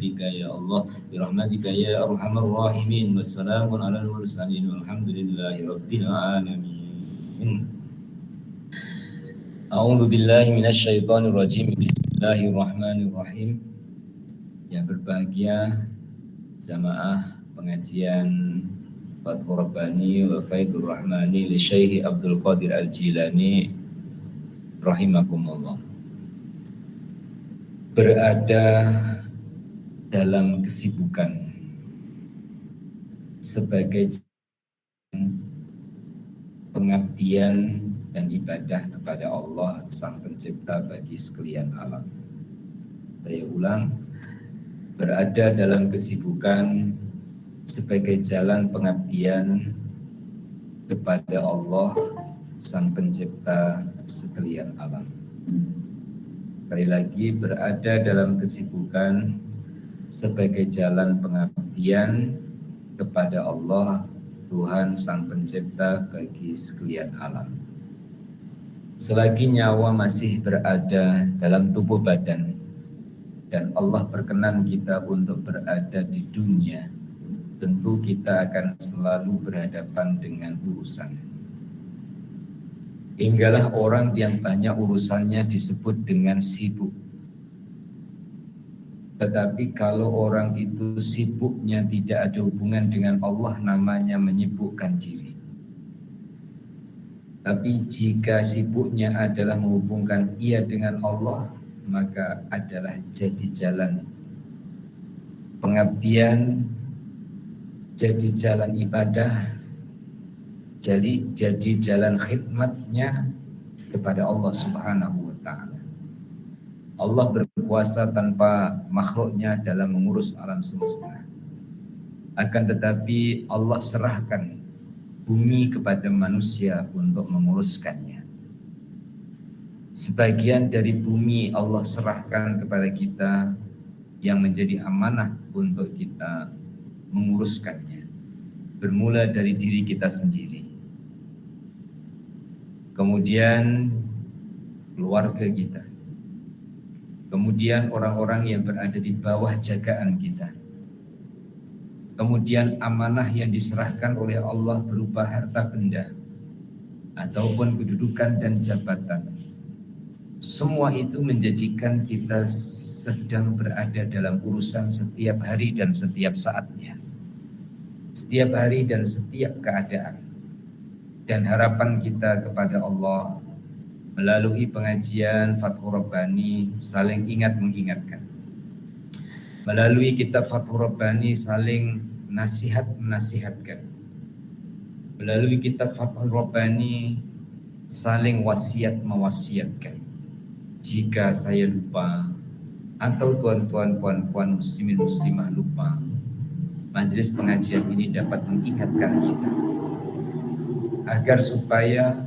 bika ya Allah birahmatika ya arhamar rahimin wassalamun ala mursalin walhamdulillahi rabbil alamin. A'udzu billahi minasyaitonir rajim. Bismillahirrahmanirrahim. Yang berbahagia jamaah pengajian Fathur Rabbani wa Faidur Rahmani li Syekh Abdul Qadir Al-Jilani rahimakumullah. Berada dalam kesibukan sebagai pengabdian dan ibadah kepada Allah Sang Pencipta bagi sekalian alam. Saya ulang, berada dalam kesibukan sebagai jalan pengabdian kepada Allah Sang Pencipta sekalian alam. Sekali lagi, berada dalam kesibukan sebagai jalan pengabdian kepada Allah Tuhan Sang Pencipta bagi sekalian alam. Selagi nyawa masih berada dalam tubuh badan dan Allah berkenan kita untuk berada di dunia, tentu kita akan selalu berhadapan dengan urusan. Hinggalah orang yang banyak urusannya disebut dengan sibuk. Tetapi kalau orang itu sibuknya tidak ada hubungan dengan Allah, namanya menyibukkan diri. Tapi jika sibuknya adalah menghubungkan ia dengan Allah, maka adalah jadi jalan pengabdian, jadi jalan ibadah, jadi jalan khidmatnya kepada Allah Subhanahu wa ta'ala. Allah berkuasa tanpa makhluknya dalam mengurus alam semesta. Akan tetapi Allah serahkan bumi kepada manusia untuk menguruskannya. Sebagian dari bumi Allah serahkan kepada kita yang menjadi amanah untuk kita menguruskannya. Bermula dari diri kita sendiri. Kemudian keluarga kita. Kemudian orang-orang yang berada di bawah jagaan kita. Kemudian amanah yang diserahkan oleh Allah berupa harta benda ataupun kedudukan dan jabatan. Semua itu menjadikan kita sedang berada dalam urusan setiap hari dan setiap saatnya. Setiap hari dan setiap keadaan. Dan harapan kita kepada Allah melalui pengajian Fathur Rabbani saling ingat mengingatkan. Melalui kitab Fathur Rabbani saling nasihat-menasihatkan. Melalui kitab Fathur Rabbani saling wasiat-mewasiatkan. Jika saya lupa atau tuan-tuan, puan-puan muslimin muslimah lupa, majelis pengajian ini dapat mengingatkan kita agar supaya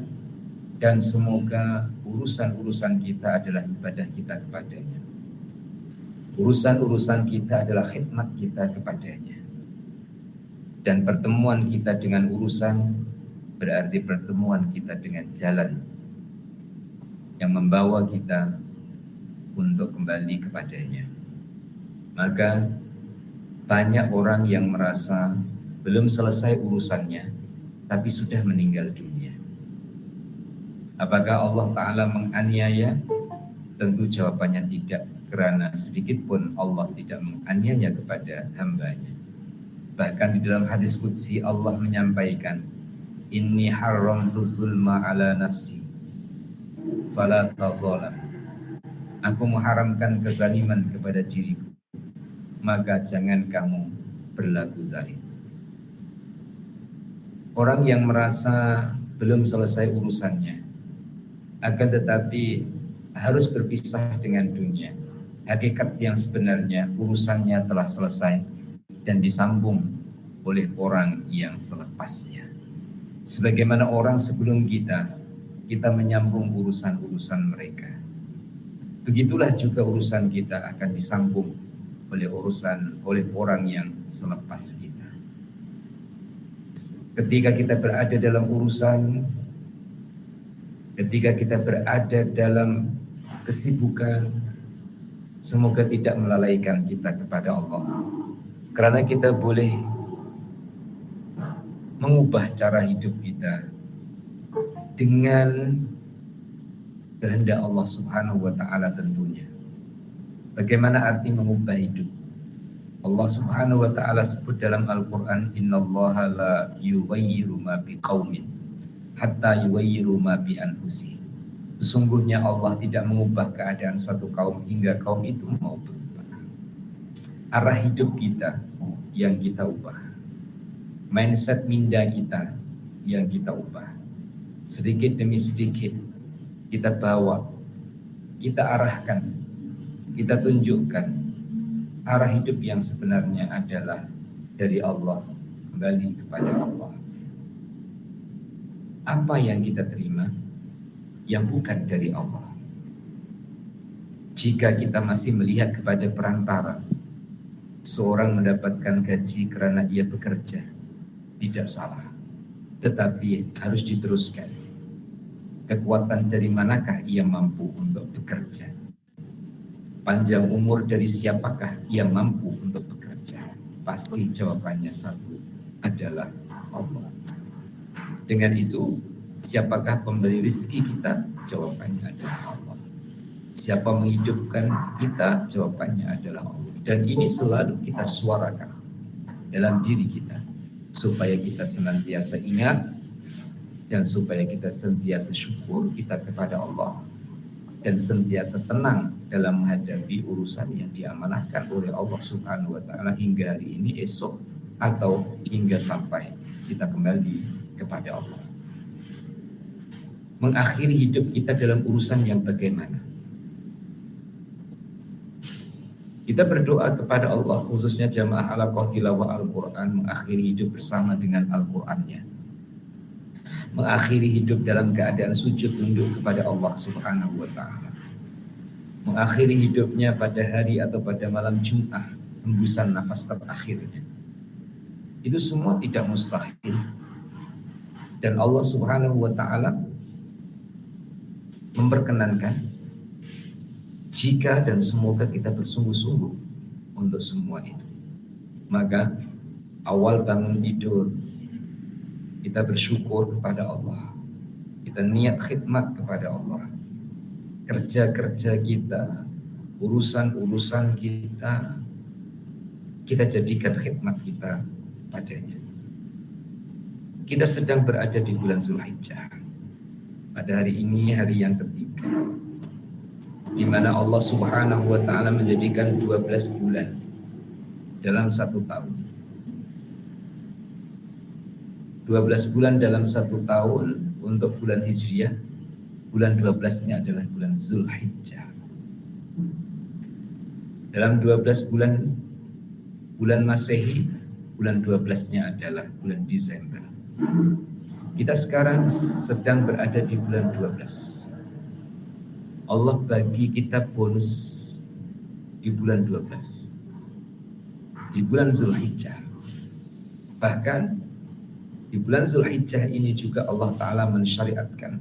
dan semoga urusan-urusan kita adalah ibadah kita kepadanya. Urusan-urusan kita adalah khidmat kita kepadanya. Dan pertemuan kita dengan urusan berarti pertemuan kita dengan jalan yang membawa kita untuk kembali kepadanya. Maka banyak orang yang merasa belum selesai urusannya, tapi sudah meninggal dunia. Apakah Allah Ta'ala menganiaya? Tentu jawabannya tidak, karena sedikit pun Allah tidak menganiaya kepada hambanya. Bahkan di dalam hadis qudsi Allah menyampaikan, Inni haramtu zulma ala nafsi fala tazalam. Aku mengharamkan kezaliman kepada diriku, maka jangan kamu berlaku zalim. Orang yang merasa belum selesai urusannya, akan tetapi harus berpisah dengan dunia. Hakikat yang sebenarnya urusannya telah selesai dan disambung oleh orang yang selepasnya. Sebagaimana orang sebelum kita menyambung urusan-urusan mereka. Begitulah juga urusan kita akan disambung oleh orang yang selepas kita. Ketika kita berada dalam urusan, ketika kita berada dalam kesibukan, Semoga tidak melalaikan kita kepada Allah. Karena kita boleh mengubah cara hidup kita dengan kehendak Allah Subhanahu wa taala tentunya. Bagaimana arti mengubah hidup? Allah Subhanahu wa taala sebut dalam Al-Qur'an, innallaha la yughayyiru ma biqaumin hatta yughayyiru ma bi anfusihim. Sesungguhnya Allah tidak mengubah keadaan satu kaum hingga kaum itu mau berubah. Arah hidup kita yang kita ubah. Mindset minda kita yang kita ubah. Sedikit demi sedikit kita bawa, kita arahkan, kita tunjukkan arah hidup yang sebenarnya adalah dari Allah, kembali kepada Allah. Apa yang kita terima yang bukan dari Allah? Jika kita masih melihat kepada perantara, seorang mendapatkan gaji karena ia bekerja, tidak salah, tetapi harus diteruskan. Kekuatan dari manakah ia mampu untuk bekerja? Panjang umur dari siapakah ia mampu untuk bekerja? Pasti jawabannya satu, adalah Allah. Dengan itu, siapakah pemberi rezeki kita? Jawabannya adalah Allah. Siapa menghidupkan kita? Jawabannya adalah Allah. Dan ini selalu kita suarakan dalam diri kita, supaya kita senantiasa ingat dan supaya kita senantiasa syukur kita kepada Allah dan senantiasa tenang dalam menghadapi urusan yang diamanahkan oleh Allah Subhanahu wa taala hingga hari ini, esok, atau hingga sampai kita kembali kepada Allah. Mengakhiri hidup kita dalam urusan yang bagaimana? Kita berdoa kepada Allah, khususnya jamaah halaqah tilawah Al-Quran, mengakhiri hidup bersama dengan Al-Qurannya. Mengakhiri hidup dalam keadaan sujud tunduk kepada Allah Subhanahu wa ta'ala. Mengakhiri hidupnya pada hari atau pada malam Jumat, hembusan nafas terakhirnya. Itu semua tidak mustahil. Dan Allah Subhanahu wa ta'ala memperkenankan jika dan semoga kita bersungguh-sungguh untuk semua itu. Maka awal bangun tidur kita bersyukur kepada Allah. Kita niat khidmat kepada Allah. Kerja-kerja kita, urusan-urusan kita, kita jadikan khidmat kita padanya. Kita sedang berada di bulan Zulhijjah. Pada hari ini, hari yang ketiga, di mana Allah Subhanahu wa ta'ala menjadikan 12 bulan dalam satu tahun. 12 bulan dalam satu tahun untuk bulan Hijriah. Bulan 12-nya adalah bulan Zulhijjah. Dalam 12 bulan Masehi, bulan 12-nya adalah bulan Desember. Kita sekarang sedang berada di bulan 12. Allah bagi kita bonus di bulan 12, di bulan Zulhijjah. Bahkan di bulan Zulhijjah ini juga Allah Ta'ala mensyariatkan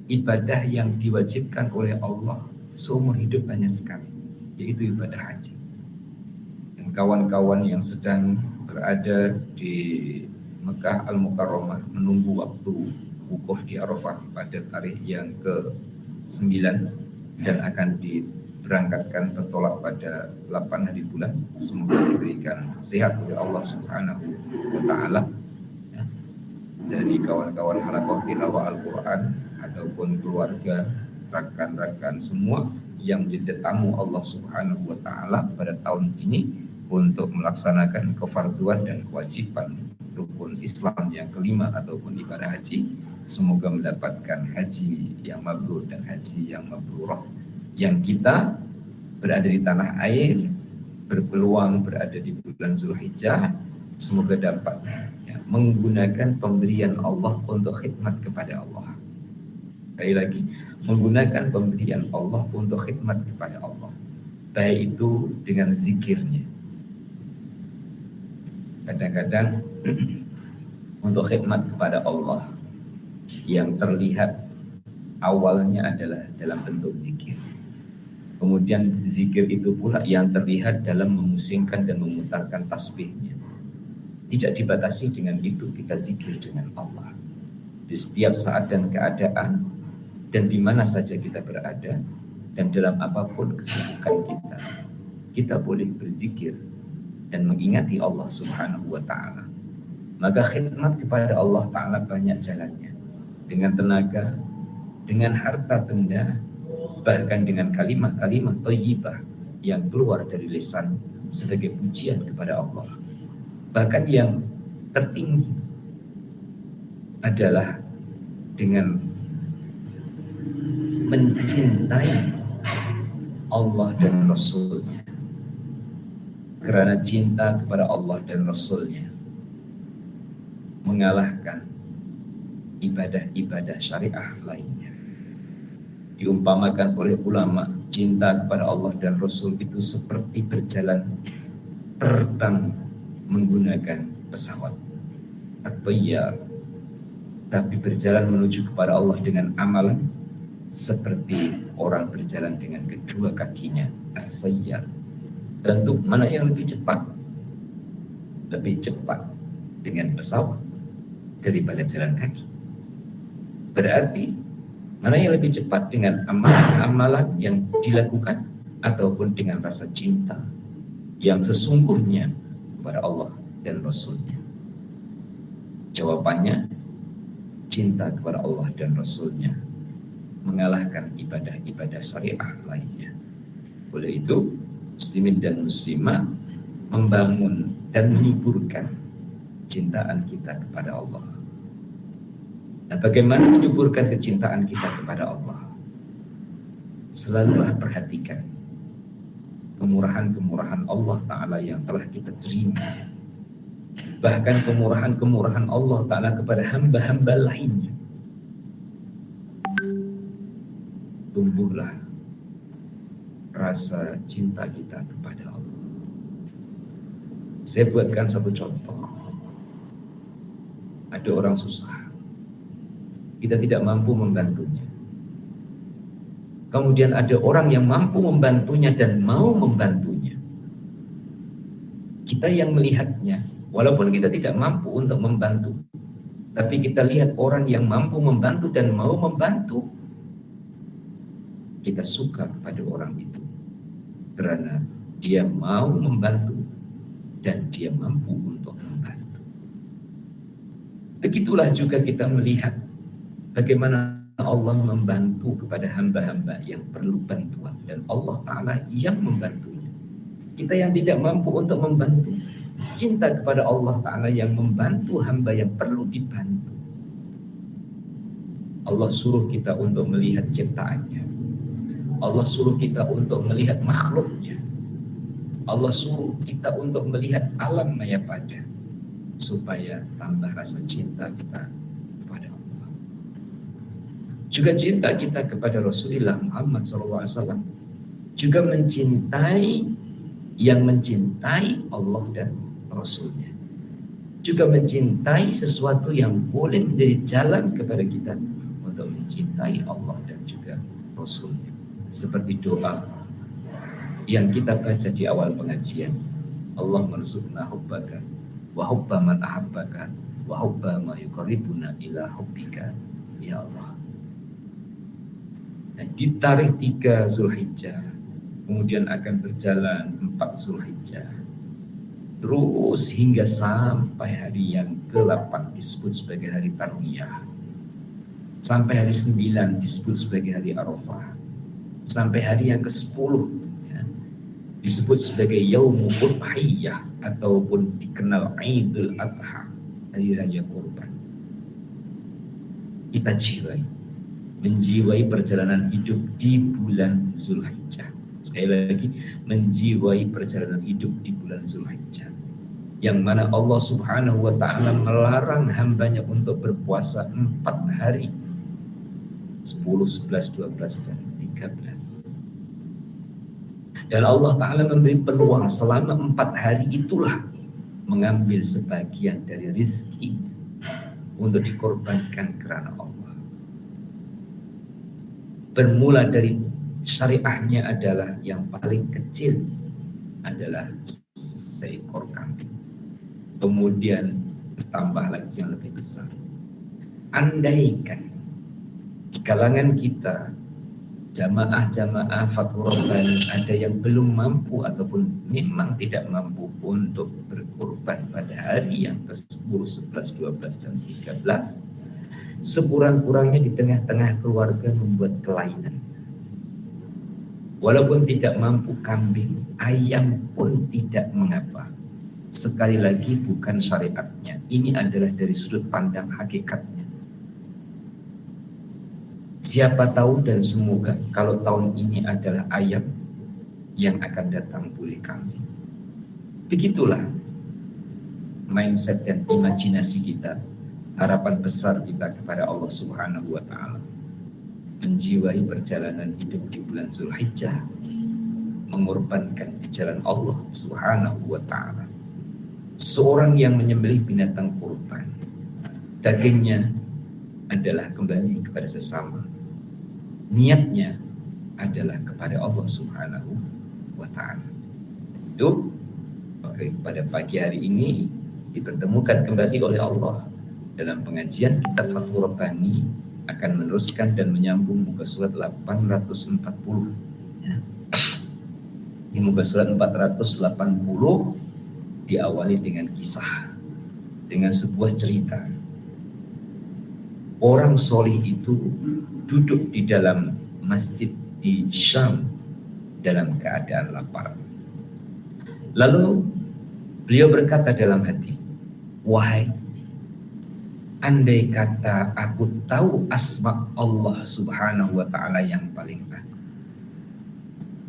ibadah yang diwajibkan oleh Allah seumur hidup hanya sekali, yaitu ibadah haji. Dan kawan-kawan yang sedang berada di Mekah Al-Mukarramah menunggu waktu wukuf di Arafah pada tarikh yang ke-9 dan akan diberangkatkan bertolak pada 8 hari bulan. Semoga diberikan sehat oleh Allah Subhanahu wa ta'ala, ya, dari kawan-kawan halaqah tilawah Al-Quran ataupun keluarga, rekan-rekan semua yang menjadi tamu Allah Subhanahu wa ta'ala pada tahun ini untuk melaksanakan kefarduan dan kewajiban rukun Islam yang kelima ataupun ibadah haji. Semoga mendapatkan haji yang mabrur dan haji yang mabrurah. Yang kita berada di tanah air, berpeluang berada di bulan Zulhijjah, semoga dapat, ya, menggunakan pemberian Allah untuk khidmat kepada Allah. Sekali lagi, menggunakan pemberian Allah untuk khidmat kepada Allah, baik itu dengan zikirnya. Kadang-kadang untuk khidmat kepada Allah yang terlihat awalnya adalah dalam bentuk zikir. Kemudian zikir itu pula yang terlihat dalam memusingkan dan memutarkan tasbihnya. Tidak dibatasi dengan itu, kita zikir dengan Allah di setiap saat dan keadaan, dan di mana saja kita berada, dan dalam apapun kesibukan kita boleh berzikir dan mengingati Allah Subhanahu wa Ta'ala. Maka khidmat kepada Allah Ta'ala banyak jalannya, dengan tenaga, dengan harta benda, bahkan dengan kalimat-kalimat thayyibah yang keluar dari lisan sebagai pujian kepada Allah. Bahkan yang tertinggi adalah dengan mencintai Allah dan Rasul-Nya. Karena cinta kepada Allah dan Rasul-Nya mengalahkan ibadah-ibadah syariah lainnya. Diumpamakan oleh ulama, cinta kepada Allah dan Rasul itu seperti berjalan terbang menggunakan pesawat at-tayyar, tapi berjalan menuju kepada Allah dengan amalan seperti orang berjalan dengan kedua kakinya as-sayyar. Tentu mana yang lebih cepat? Lebih cepat dengan pesawat daripada jalan kaki. Berarti mana yang lebih cepat, dengan amalan-amalan yang dilakukan ataupun dengan rasa cinta yang sesungguhnya kepada Allah dan Rasul-Nya? Jawabannya, cinta kepada Allah dan Rasul-Nya mengalahkan ibadah-ibadah syariah lainnya. Oleh itu, muslimin dan muslimah membangun dan menyuburkan cintaan kita kepada Allah. Nah, bagaimana menyuburkan kecintaan kita kepada Allah? Selalulah perhatikan kemurahan-kemurahan Allah Ta'ala yang telah kita terima. Bahkan kemurahan-kemurahan Allah Ta'ala kepada hamba-hamba lainnya. Tumbuhlah rasa cinta kita kepada Allah. Saya buatkan satu contoh. Ada orang susah, kita tidak mampu membantunya. Kemudian ada orang yang mampu membantunya dan mau membantunya. Kita yang melihatnya, walaupun kita tidak mampu untuk membantu, tapi kita lihat orang yang mampu membantu dan mau membantu, kita suka kepada orang itu karena dia mau membantu dan dia mampu untuk membantu. Begitulah juga kita melihat bagaimana Allah membantu kepada hamba-hamba yang perlu bantuan, dan Allah Ta'ala yang membantunya. Kita yang tidak mampu untuk membantu, cinta kepada Allah Ta'ala yang membantu hamba yang perlu dibantu. Allah suruh kita untuk melihat ciptaannya. Allah suruh kita untuk melihat makhluknya. Allah suruh kita untuk melihat alam maya pada, supaya tambah rasa cinta kita kepada Allah. Juga cinta kita kepada Rasulullah Muhammad SAW. Juga mencintai yang mencintai Allah dan Rasulnya. Juga mencintai sesuatu yang boleh menjadi jalan kepada kita untuk mencintai Allah dan juga Rasulnya. Seperti doa yang kita baca di awal pengajian, Allah marzuqna hubbaka wa hubba man ahabbaka wa hubba ma yuqarribuna ila hubbika ya Allah. Nah, di tarikh 3 Zulhijjah, kemudian akan berjalan 4 Zulhijjah, terus hingga sampai hari yang ke-8 disebut sebagai hari Tarwiyah, sampai hari 9 disebut sebagai hari Arafah, sampai hari yang ke-10 ya, disebut sebagai Yaumul Udhiyah ataupun dikenal Idul Adha, hari raya kurban. Kita menjiwai perjalanan hidup di bulan Zulhijjah. Sekali lagi, menjiwai perjalanan hidup di bulan Zulhijjah, yang mana Allah Subhanahu wa Ta'ala melarang hambanya untuk berpuasa 4 hari, 10, 11, 12, dan 13. Dan Allah Ta'ala memberi peluang selama 4 hari itulah mengambil sebagian dari rizki untuk dikorbankan kerana Allah. Bermula dari syariahnya adalah yang paling kecil adalah seekor kambing. Kemudian bertambah lagi yang lebih besar. Andaikan di kalangan kita jamaah-jamaah Fathur Rabbani ada yang belum mampu ataupun memang tidak mampu untuk berkorban pada hari yang ke-10, 11, 12, dan 13, sekurang-kurangnya di tengah-tengah keluarga membuat kelainan. Walaupun tidak mampu kambing, ayam pun tidak mengapa. Sekali lagi bukan syariatnya. Ini adalah dari sudut pandang hakikatnya. Siapa tahu dan semoga kalau tahun ini adalah ayam, yang akan datang boleh kambing. Begitulah mindset dan imajinasi kita, harapan besar kita kepada Allah Subhanahu wa Ta'ala. Menjiwai perjalanan hidup di bulan Zulhijjah, mengorbankan di jalan Allah Subhanahu wa Ta'ala. Seorang yang menyembelih binatang kurban, dagingnya adalah kembali kepada sesama, niatnya adalah kepada Allah Subhanahu wa Ta'ala. Itu pada pagi hari ini dipertemukan kembali oleh Allah dalam pengajian kitab Fathur Rabbani, akan meneruskan dan menyambung muka surat 840 ya. Di muka surat 480 diawali dengan kisah, dengan sebuah cerita. Orang solih itu duduk di dalam masjid di Syam dalam keadaan lapar. Lalu beliau berkata dalam hati, wahai, andai kata aku tahu asma Allah Subhanahu wa Ta'ala yang paling baik.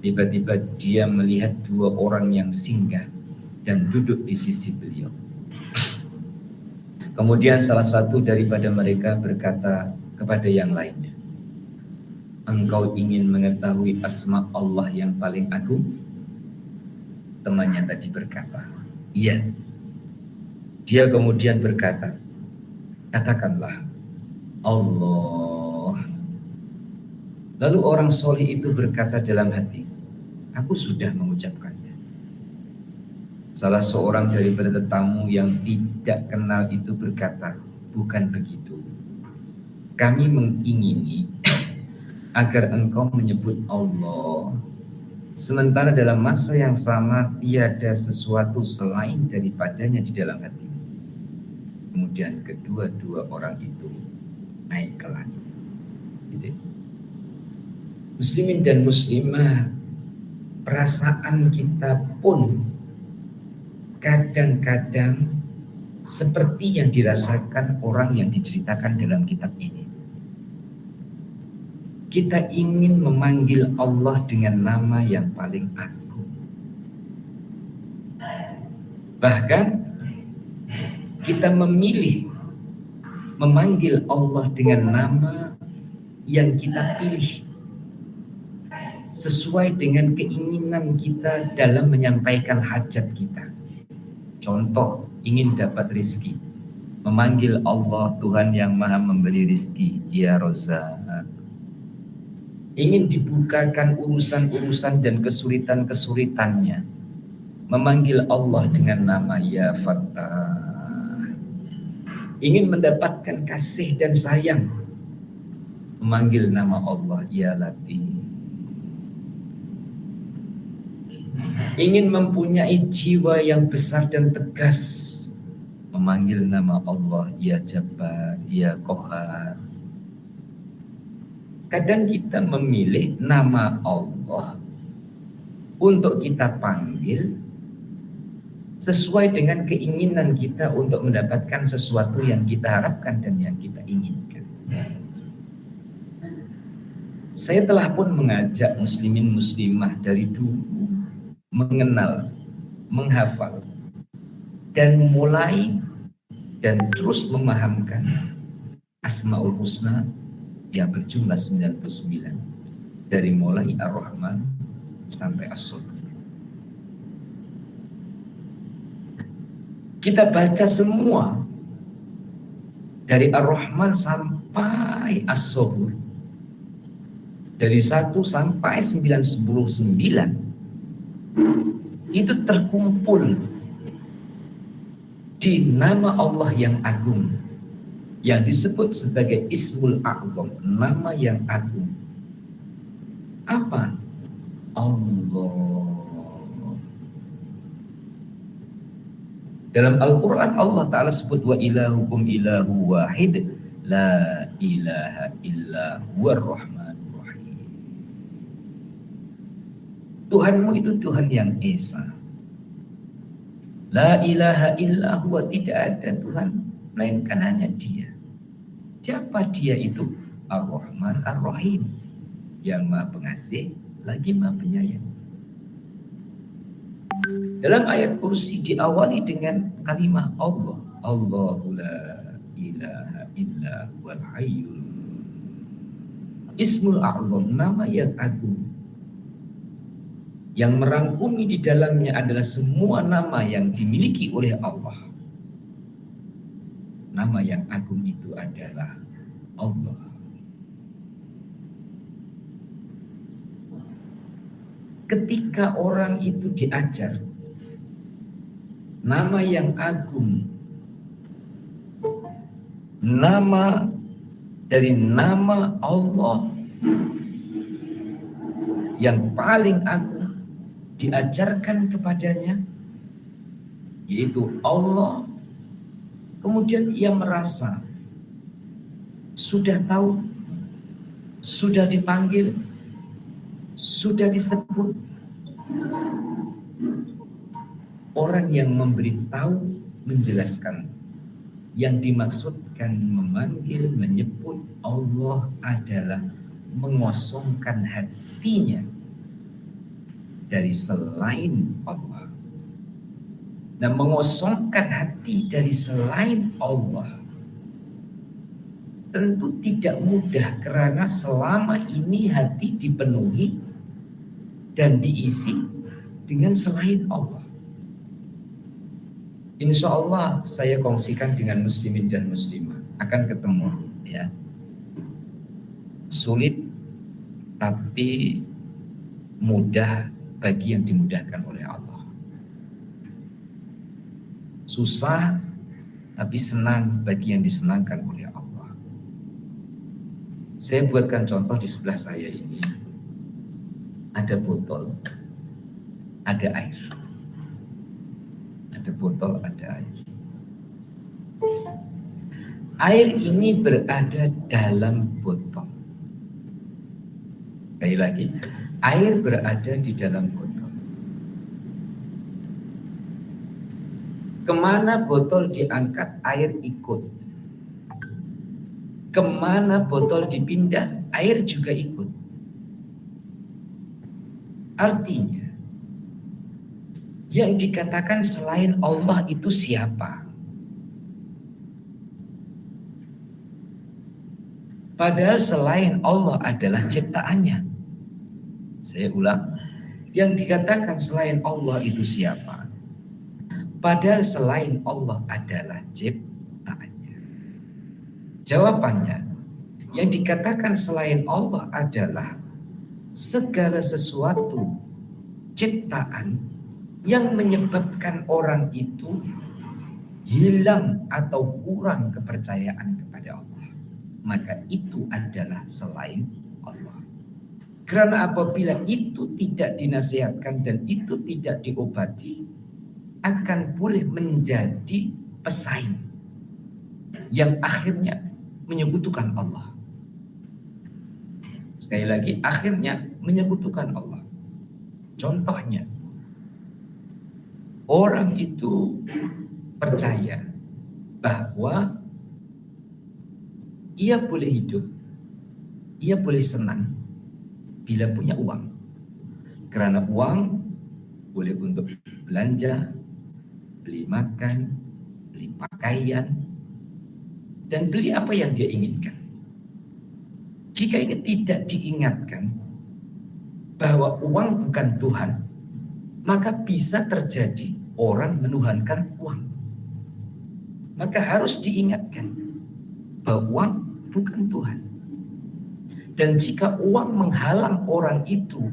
Tiba-tiba dia melihat dua orang yang singgah dan duduk di sisi beliau. Kemudian salah satu daripada mereka berkata kepada yang lainnya, engkau ingin mengetahui asma Allah yang paling agung? Temannya tadi berkata, iya. Dia kemudian berkata, katakanlah Allah. Lalu orang soleh itu berkata dalam hati, aku sudah mengucapkannya. Salah seorang daripada tetamu yang tidak kenal itu berkata, bukan begitu. Kami mengingini agar engkau menyebut Allah, sementara dalam masa yang sama tiada sesuatu selain daripadanya di dalam hati. Kemudian kedua-dua orang itu naik ke langit. Gitu. Muslimin dan muslimah, perasaan kita pun kadang-kadang seperti yang dirasakan orang yang diceritakan dalam kitab ini. Kita ingin memanggil Allah dengan nama yang paling agung. Bahkan kita memilih memanggil Allah dengan nama yang kita pilih sesuai dengan keinginan kita dalam menyampaikan hajat kita. Contoh, ingin dapat rizki, memanggil Allah Tuhan yang maha memberi rizki, ya Razzaq. Ingin dibukakan urusan-urusan dan kesulitan-kesulitannya, memanggil Allah dengan nama ya Fattah. Ingin mendapatkan kasih dan sayang, memanggil nama Allah ya Latif. Ingin mempunyai jiwa yang besar dan tegas, memanggil nama Allah ya Jabbar, ya Qahar. Kadang kita memilih nama Allah untuk kita panggil sesuai dengan keinginan kita untuk mendapatkan sesuatu yang kita harapkan dan yang kita inginkan. Saya telah pun mengajak muslimin muslimah dari dulu mengenal, menghafal, dan mulai dan terus memahamkan Asmaul Husna yang berjumlah 99 dari mulai Ar-Rahman sampai As-Sabir. Kita baca semua dari Ar-Rahman sampai As-Sabir. Dari 1 sampai 99 itu terkumpul di nama Allah yang agung, yang disebut sebagai Ismul A'zam, nama yang agung. Apa? Allah. Dalam Al-Quran Allah Ta'ala sebut wa ilahukum ilahu wahid la ilaha illa huwar rahmanur rahim. Tuhanmu itu Tuhan yang Esa. La ilaha illa huwa, tidak ada Tuhan melainkan hanya Dia. Siapa Dia itu? Ar-Rahman Ar-Rahim, yang Maha Pengasih lagi Maha Penyayang. Dalam ayat kursi diawali dengan kalimat Allah. Allahu la ilaha illa huwal hayyul. Ismul A'zam, nama yang agung, yang merangkumi di dalamnya adalah semua nama yang dimiliki oleh Allah. Nama yang agung itu adalah Allah. Ketika orang itu diajar nama yang agung, nama dari nama Allah yang paling agung diajarkan kepadanya, yaitu Allah, kemudian ia merasa sudah tahu, sudah dipanggil, sudah disebut. Orang yang memberitahu, menjelaskan, yang dimaksudkan memanggil, menyebut Allah adalah mengosongkan hatinya dari selain Allah. Dan mengosongkan hati dari selain Allah tentu tidak mudah, karena selama ini hati dipenuhi dan diisi dengan selain Allah. Insya Allah saya kongsikan dengan muslimin dan muslimah, akan ketemu ya. Sulit tapi mudah bagi yang dimudahkan oleh Allah. Susah tapi senang bagi yang disenangkan oleh Allah. Saya buatkan contoh di sebelah saya ini. Ada botol, ada air. Ada botol, ada air. Air ini berada dalam botol. Sekali lagi, air berada di dalam botol. Kemana botol diangkat, air ikut. Kemana botol dipindah, air juga ikut. Artinya, yang dikatakan selain Allah itu siapa? Padahal selain Allah adalah ciptaannya. Saya ulang, yang dikatakan selain Allah itu siapa? Padahal selain Allah adalah ciptaannya. Jawabannya, yang dikatakan selain Allah adalah segala sesuatu ciptaan yang menyebabkan orang itu hilang atau kurang kepercayaan kepada Allah, maka itu adalah selain Allah. Karena apabila itu tidak dinasihatkan dan itu tidak diobati, akan boleh menjadi pesaing yang akhirnya menyekutukan Allah. Sekali lagi, akhirnya menyekutukan Allah. Contohnya, orang itu percaya bahwa ia boleh hidup, ia boleh senang bila punya uang. Karena uang boleh untuk belanja, beli makan, beli pakaian, dan beli apa yang dia inginkan. Jika ini tidak diingatkan bahwa uang bukan Tuhan, maka bisa terjadi orang menuhankan uang. Maka harus diingatkan bahwa uang bukan Tuhan. Dan jika uang menghalang orang itu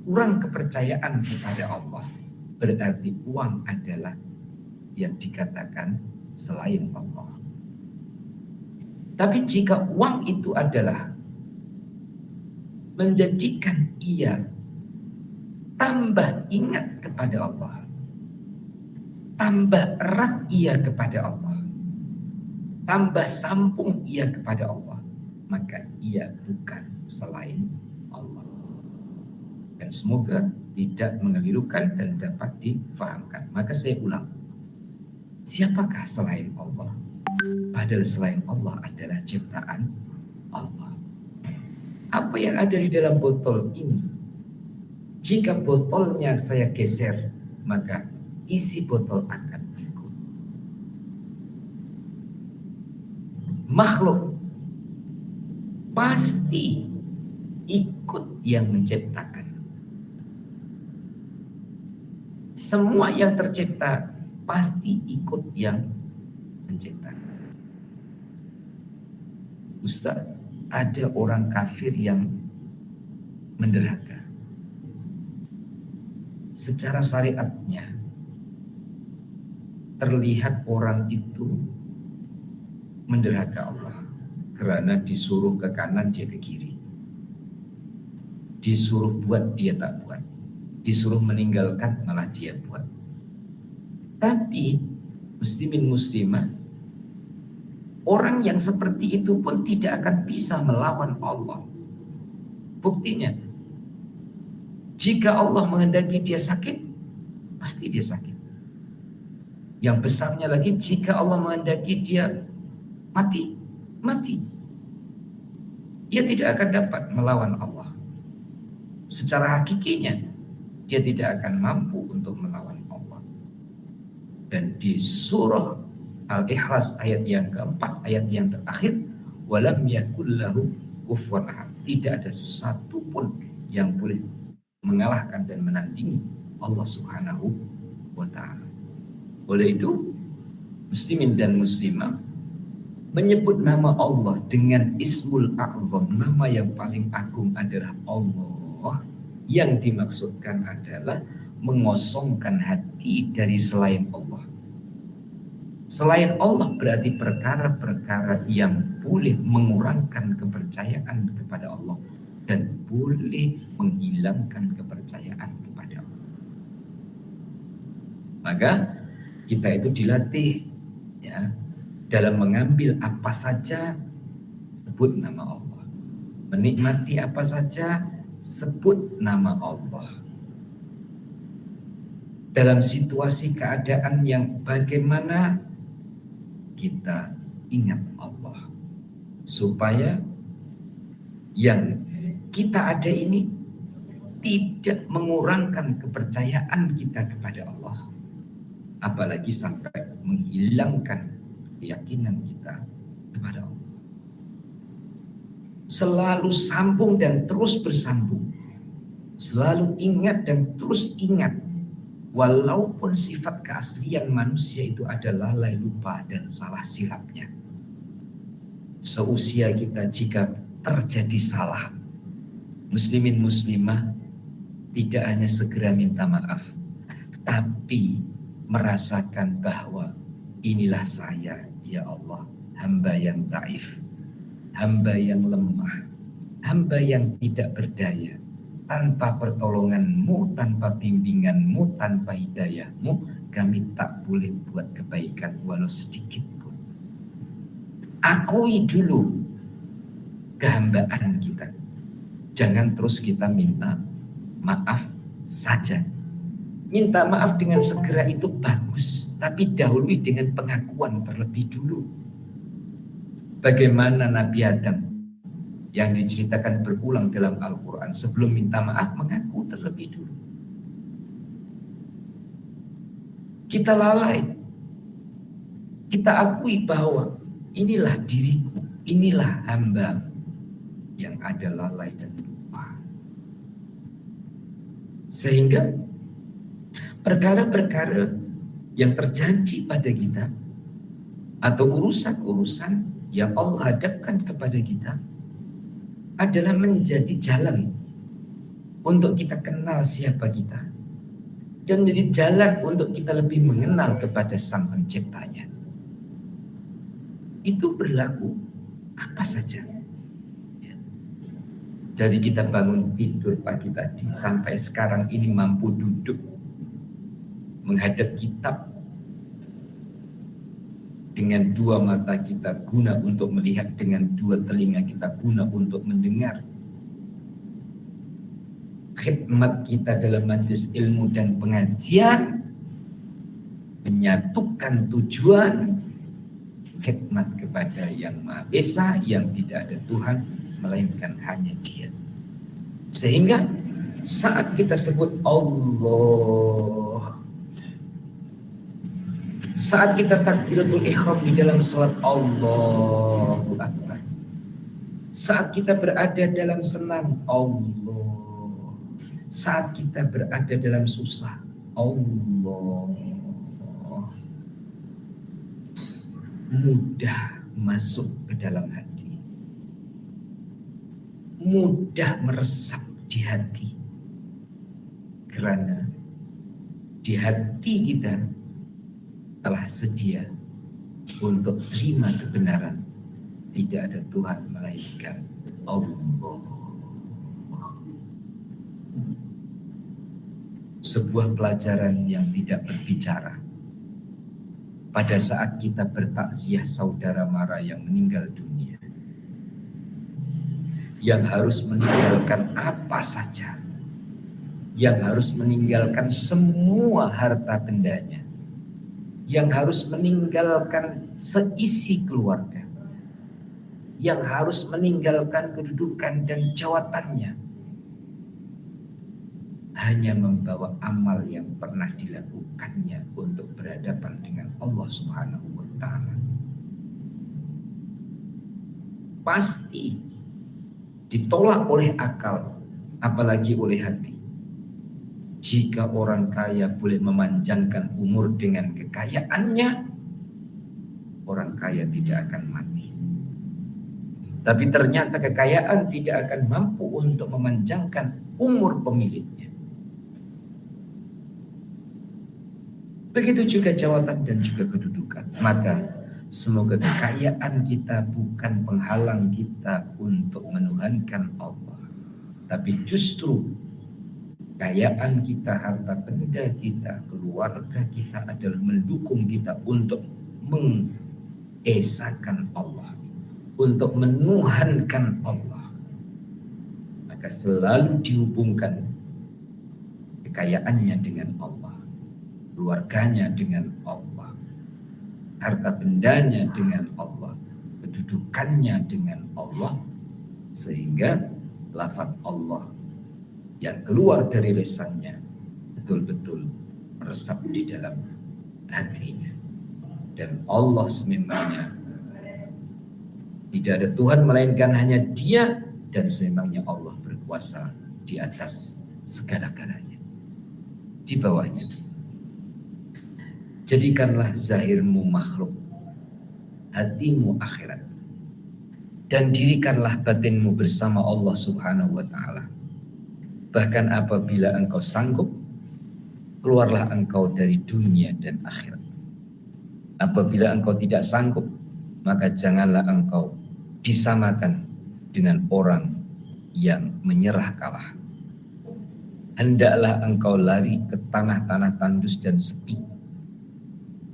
kurang kepercayaan kepada Allah, berarti uang adalah yang dikatakan selain Allah. Tapi jika uang itu adalah menjadikan ia tambah ingat kepada Allah, tambah erat ia kepada Allah, tambah sambung ia kepada Allah, maka ia bukan selain Allah. Dan semoga tidak mengelirukan dan dapat difahamkan. Maka saya ulang, siapakah selain Allah? Padahal selain Allah adalah ciptaan Allah. Apa yang ada di dalam botol ini, jika botolnya saya geser, maka isi botol akan ikut. Makhluk pasti ikut yang menciptakan. Semua yang tercipta pasti ikut yang menciptakan. Ustaz, ada orang kafir yang menderhaka. Secara syariatnya terlihat orang itu menderhaka Allah karena disuruh ke kanan dia ke kiri, disuruh buat dia tak buat, disuruh meninggalkan malah dia buat. Tapi muslimin muslimah, orang yang seperti itu pun tidak akan bisa melawan Allah. Buktinya, jika Allah menghendaki dia sakit, pasti dia sakit. Yang besarnya lagi, jika Allah menghendaki dia mati, mati. Dia tidak akan dapat melawan Allah. Secara hakikinya, dia tidak akan mampu untuk melawan Allah. Dan di surah Al-Ikhlas ayat yang keempat, ayat yang terakhir, walam yakul lahu kufuwan ahad. Tidak ada satupun yang boleh mengalahkan dan menandingi Allah Subhanahu wa ta'ala. Oleh itu, muslimin dan muslimah menyebut nama Allah dengan Ismul A'zam, nama yang paling agung adalah Allah. Yang dimaksudkan adalah mengosongkan hati dari selain Allah. Selain Allah berarti perkara-perkara yang boleh mengurangkan kepercayaan kepada Allah dan boleh menghilangkan kepercayaan kepada Allah. Maka kita itu dilatih ya dalam mengambil apa saja sebut nama Allah, menikmati apa saja sebut nama Allah. Dalam situasi keadaan yang bagaimana kita ingat Allah, supaya yang kita ada ini tidak mengurangkan kepercayaan kita kepada Allah, apalagi sampai menghilangkan keyakinan kita kepada Allah. Selalu sambung dan terus bersambung, selalu ingat dan terus ingat. Walaupun sifat keaslian manusia itu adalah lalai, lupa dan salah silapnya. Seusia kita jika terjadi salah, muslimin muslimah tidak hanya segera minta maaf, tapi merasakan bahwa inilah saya ya Allah, hamba yang taif, hamba yang lemah, hamba yang tidak berdaya. Tanpa pertolonganmu, tanpa bimbinganmu, tanpa hidayahmu, kami tak boleh buat kebaikan walau sedikit pun. Akui dulu kehambaan kita. Jangan terus kita minta maaf saja. Minta maaf dengan segera itu bagus, tapi dahului dengan pengakuan terlebih dulu. Bagaimana Nabi Adam yang diceritakan berulang dalam Al-Quran, sebelum minta maaf mengaku terlebih dulu. Kita lalai, kita akui bahwa inilah diriku, inilah hamba yang ada lalai dan lupa. Sehingga perkara-perkara yang terjadi pada kita atau urusan-urusan yang Allah hadapkan kepada kita adalah menjadi jalan untuk kita kenal siapa kita, dan menjadi jalan untuk kita lebih mengenal kepada Sang Penciptanya. Itu berlaku apa saja. Dari kita bangun tidur pagi tadi sampai sekarang ini mampu duduk menghadap kitab dengan dua mata kita guna untuk melihat, dengan dua telinga kita guna untuk mendengar. Khidmat kita dalam majelis ilmu dan pengajian menyatukan tujuan khidmat kepada Yang Maha Esa, yang tidak ada Tuhan melainkan hanya Dia. Sehingga saat kita sebut Allah, saat kita takbiratul ihram di dalam salat Allahu Akbar, saat kita berada dalam senang Allah, saat kita berada dalam susah Allah, mudah masuk ke dalam hati, mudah meresap di hati, karena di hati kita telah sedia untuk terima kebenaran tidak ada Tuhan melainkan Allah. Sebuah pelajaran yang tidak berbicara pada saat kita bertakziah saudara mara yang meninggal dunia, yang harus meninggalkan apa saja, yang harus meninggalkan semua harta bendanya, yang harus meninggalkan seisi keluarga, yang harus meninggalkan kedudukan dan jabatannya, hanya membawa amal yang pernah dilakukannya untuk berhadapan dengan Allah Subhanahu wa Ta'ala. Pasti ditolak oleh akal, apalagi oleh hati. Jika orang kaya boleh memanjangkan umur dengan kekayaannya, orang kaya tidak akan mati. Tapi ternyata kekayaan tidak akan mampu untuk memanjangkan umur pemiliknya. Begitu juga jawatan dan juga kedudukan. Maka semoga kekayaan kita bukan penghalang kita untuk menuhankan Allah, tapi justru kekayaan kita, harta benda kita, keluarga kita adalah mendukung kita untuk mengesakan Allah, untuk menuhankan Allah. Maka selalu dihubungkan kekayaannya dengan Allah, keluarganya dengan Allah, harta bendanya dengan Allah, kedudukannya dengan Allah, sehingga lafaz Allah yang keluar dari lisannya betul-betul meresap di dalam hatinya. Dan Allah sememangnya tidak ada Tuhan melainkan hanya Dia, dan sememangnya Allah berkuasa di atas segala-galanya, di bawahnya. Jadikanlah zahirmu makhluk, hatimu akhirat, dan dirikanlah batinmu bersama Allah Subhanahu wa Ta'ala. Bahkan apabila engkau sanggup, keluarlah engkau dari dunia dan akhirat. Apabila engkau tidak sanggup, maka janganlah engkau disamakan dengan orang yang menyerah kalah. Hendaklah engkau lari ke tanah-tanah tandus dan sepi.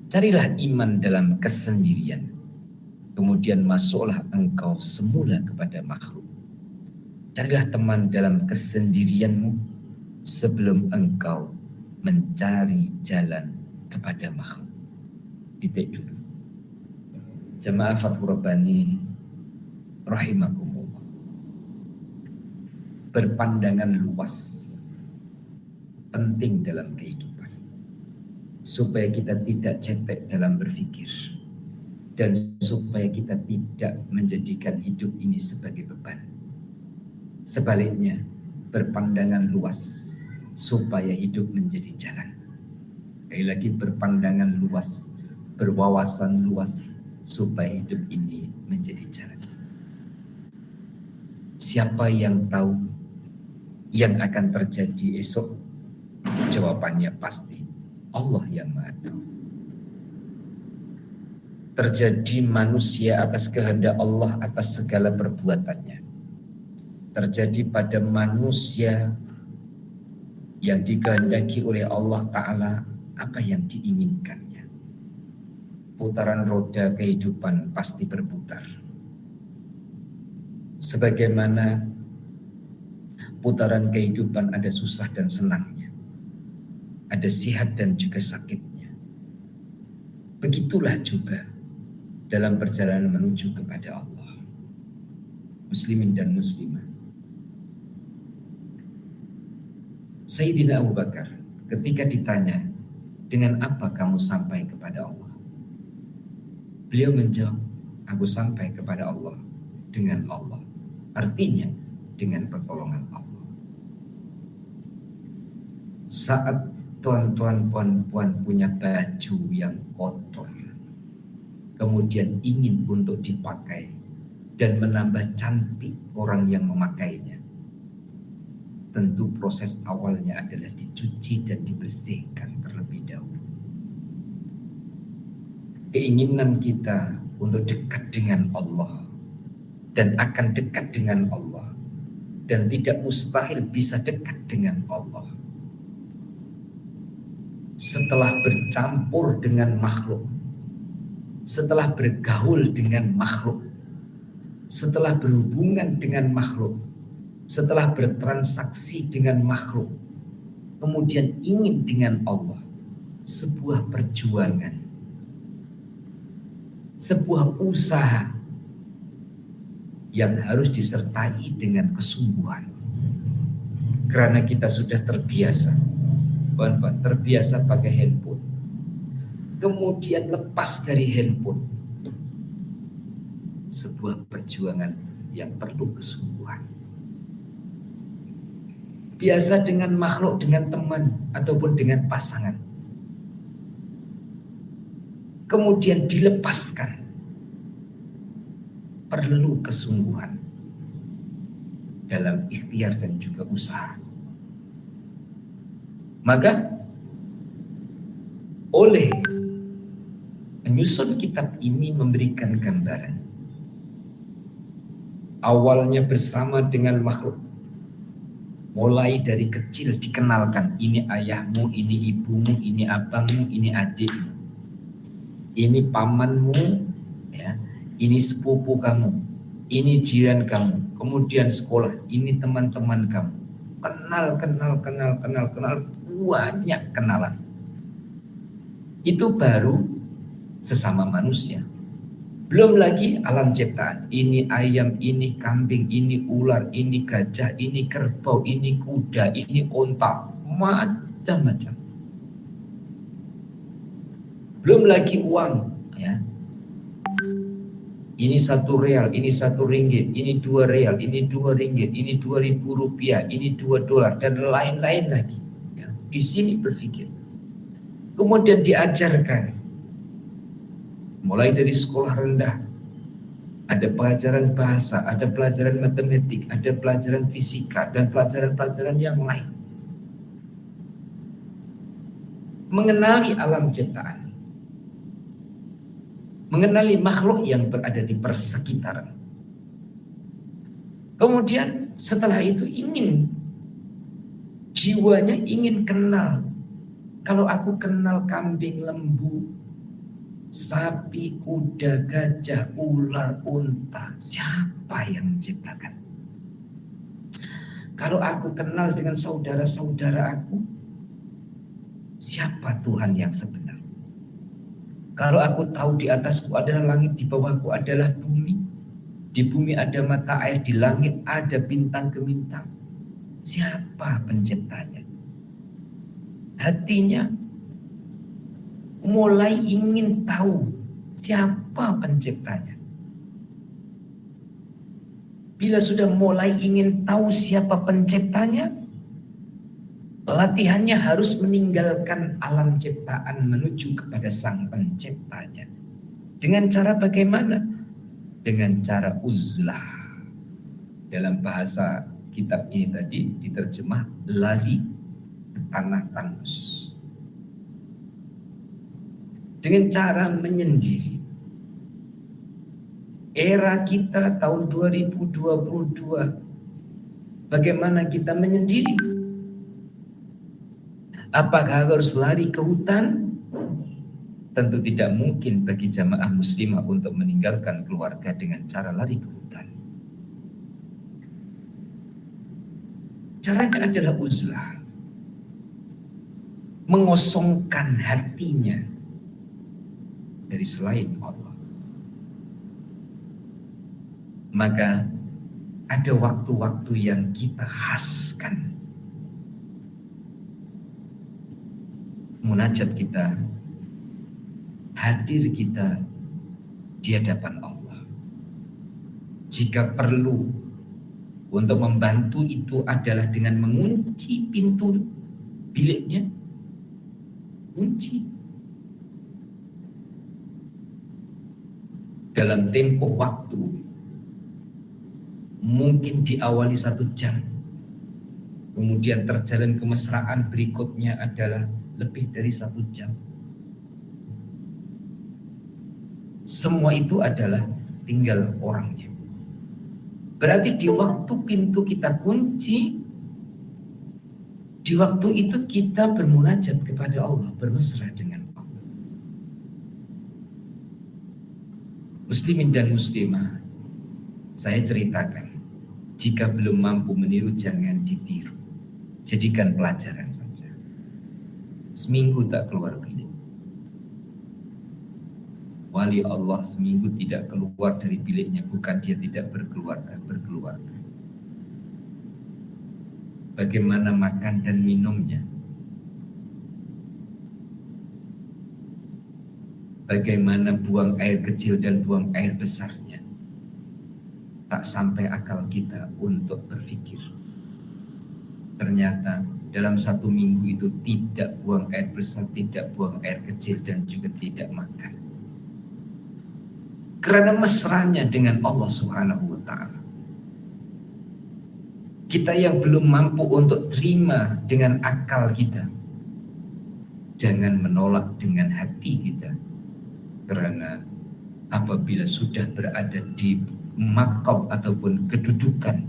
Carilah iman dalam kesendirian, kemudian masuklah engkau semula kepada makhluk. Carilah teman dalam kesendirianmu sebelum engkau mencari jalan kepada makhluk. Titik dulu. Jamaah Fathur Rabbani rahimakumullah. Berpandangan luas penting dalam kehidupan, supaya kita tidak cetek dalam berpikir, dan supaya kita tidak menjadikan hidup ini sebagai beban. Sebaliknya, berpandangan luas supaya hidup menjadi jalan. Sekali lagi, berpandangan luas, berwawasan luas supaya hidup ini menjadi jalan. Siapa yang tahu yang akan terjadi esok? Jawabannya pasti Allah yang Maha Tahu. Terjadi manusia atas kehendak Allah atas segala perbuatannya. Terjadi pada manusia yang dikehendaki oleh Allah Ta'ala apa yang diinginkannya. Putaran roda kehidupan pasti berputar. Sebagaimana putaran kehidupan ada susah dan senangnya, ada sihat dan juga sakitnya. Begitulah juga dalam perjalanan menuju kepada Allah. Muslimin dan muslimah, Sayyidina Abu Bakar ketika ditanya, dengan apa kamu sampai kepada Allah? Beliau menjawab, aku sampai kepada Allah dengan Allah. Artinya dengan pertolongan Allah. Saat tuan-tuan puan-puan punya baju yang kotor, kemudian ingin untuk dipakai dan menambah cantik orang yang memakainya, tentu proses awalnya adalah dicuci dan dibersihkan terlebih dahulu. Keinginan kita untuk dekat dengan Allah dan akan dekat dengan Allah dan tidak mustahil bisa dekat dengan Allah setelah bercampur dengan makhluk, setelah bergaul dengan makhluk, setelah berhubungan dengan makhluk, setelah bertransaksi dengan makhluk, kemudian ingin dengan Allah, sebuah perjuangan, sebuah usaha yang harus disertai dengan kesungguhan. Karena kita sudah terbiasa, terbiasa pakai handphone, kemudian lepas dari handphone, sebuah perjuangan yang perlu kesungguhan. Biasa dengan makhluk, dengan teman, ataupun dengan pasangan, kemudian dilepaskan, perlu kesungguhan dalam ikhtiar dan juga usaha. Maka oleh penyusun kitab ini memberikan gambaran. Awalnya bersama dengan makhluk, mulai dari kecil dikenalkan, ini ayahmu, ini ibumu, ini abangmu, ini adikmu, ini pamanmu, ya, ini sepupu kamu, ini jiran kamu, kemudian sekolah, ini teman-teman kamu. Kenal, banyak kenalan. Itu baru sesama manusia. Belum lagi alam ciptaan. Ini ayam, ini kambing, ini ular, ini gajah, ini kerbau, ini kuda, ini onta, macam-macam. Belum lagi uang, ya. Ini 1 real, ini 1 ringgit, ini 2 real, ini 2 ringgit, ini 2.000 rupiah, ini 2 dolar, dan lain-lain lagi. Ya. Di sini berpikir. Kemudian diajarkan. Mulai dari sekolah rendah, ada pelajaran bahasa, ada pelajaran matematik, ada pelajaran fisika, dan pelajaran-pelajaran yang lain. Mengenali alam ciptaan, mengenali makhluk yang berada di persekitaran. Kemudian setelah itu jiwanya ingin kenal. Kalau aku kenal kambing, lembu, sapi, kuda, gajah, ular, unta, siapa yang menciptakan? Kalau aku kenal dengan saudara-saudara aku, siapa Tuhan yang sebenar? Kalau aku tahu di atasku adalah langit, di bawahku adalah bumi, di bumi ada mata air, di langit ada bintang gemintang, siapa penciptanya? Hatinya mulai ingin tahu siapa penciptanya. Bila sudah mulai ingin tahu siapa penciptanya, latihannya harus meninggalkan alam ciptaan menuju kepada sang penciptanya. Dengan cara bagaimana? Dengan cara uzlah. Dalam bahasa kitab ini tadi diterjemah lari ke tanah tandus. Dengan cara menyendiri. Era kita tahun 2022, bagaimana kita menyendiri? Apakah harus lari ke hutan? Tentu tidak mungkin bagi jamaah muslimah untuk meninggalkan keluarga dengan cara lari ke hutan. Caranya adalah uzlah. Mengosongkan hatinya dari selain Allah. Maka ada waktu-waktu yang kita khaskan. Munajat kita, hadir kita di hadapan Allah. Jika perlu untuk membantu itu adalah dengan mengunci pintu biliknya, kunci. Dalam tempo waktu, mungkin diawali 1 jam, kemudian terjalin kemesraan berikutnya adalah lebih dari 1 jam. Semua itu adalah tinggal orangnya. Berarti di waktu pintu kita kunci, di waktu itu kita bermunajat kepada Allah, bermesra dengan Allah. Muslimin dan muslimah, saya ceritakan, jika belum mampu meniru jangan ditiru. Jadikan pelajaran saja. Seminggu tak keluar bilik. Wali Allah seminggu tidak keluar dari biliknya, bukan dia tidak berkeluarga. Bagaimana makan dan minumnya, bagaimana buang air kecil dan buang air besarnya, tak sampai akal kita untuk berpikir. Ternyata dalam 1 minggu itu tidak buang air besar, tidak buang air kecil, dan juga tidak makan. Karena mesranya dengan Allah Subhanahu wa Ta'ala. Kita yang belum mampu untuk terima dengan akal kita, jangan menolak dengan hati kita. Karena apabila sudah berada di maqam ataupun kedudukan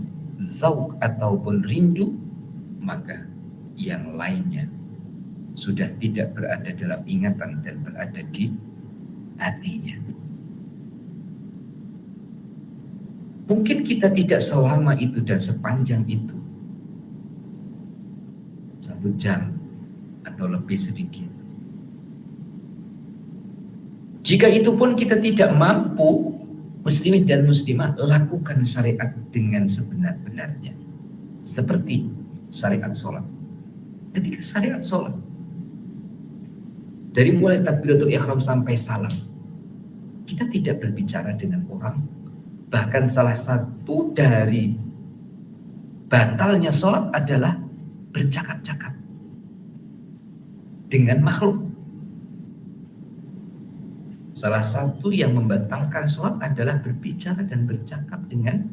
zauq ataupun rindu, maka yang lainnya sudah tidak berada dalam ingatan dan berada di hatinya. Mungkin kita tidak selama itu dan sepanjang itu, 1 jam atau lebih sedikit. Jika itu pun kita tidak mampu, muslimin dan muslimah, lakukan syariat dengan sebenar-benarnya. Seperti syariat sholat. Ketika syariat sholat, dari mulai takbiratul ihram sampai salam, kita tidak berbicara dengan orang. Bahkan salah satu dari batalnya sholat adalah bercakap-cakap dengan makhluk. Salah satu yang membatalkan sholat adalah berbicara dan bercakap dengan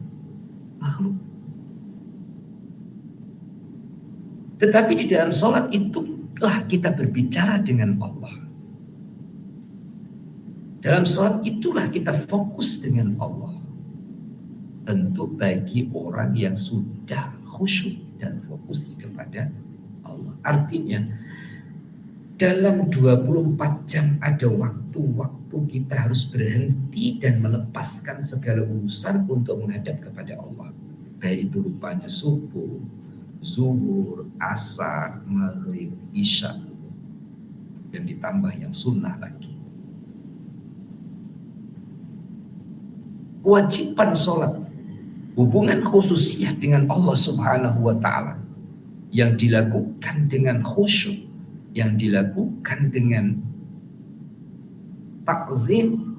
makhluk. Tetapi di dalam sholat itulah kita berbicara dengan Allah. Dalam sholat itulah kita fokus dengan Allah. Tentu bagi orang yang sudah khusyuk dan fokus kepada Allah. Artinya dalam 24 jam ada waktu-waktu kita harus berhenti dan melepaskan segala urusan untuk menghadap kepada Allah. Baik itu rupanya subuh, zuhur, asar, maghrib, isya, dan ditambah yang sunnah lagi. Kewajiban sholat, hubungan khususnya dengan Allah Subhanahu wa Ta'ala, yang dilakukan dengan khusyuk, yang dilakukan dengan takzim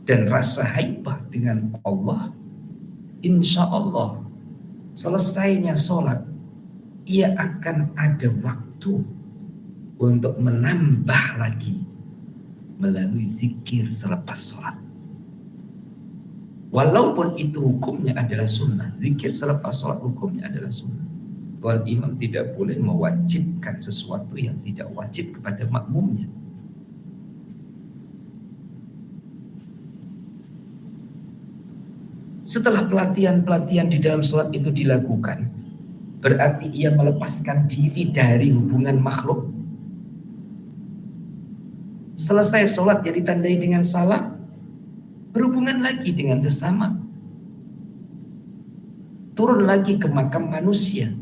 dan rasa haibah dengan Allah, insya Allah selesainya sholat, ia akan ada waktu untuk menambah lagi melalui zikir selepas sholat. Walaupun itu hukumnya adalah sunnah, zikir selepas sholat hukumnya adalah sunnah. Tuan imam tidak boleh mewajibkan sesuatu yang tidak wajib kepada makmumnya. Setelah pelatihan-pelatihan di dalam sholat itu dilakukan, berarti ia melepaskan diri dari hubungan makhluk. Selesai sholat yang ditandai dengan salam, berhubungan lagi dengan sesama. Turun lagi ke makam manusia,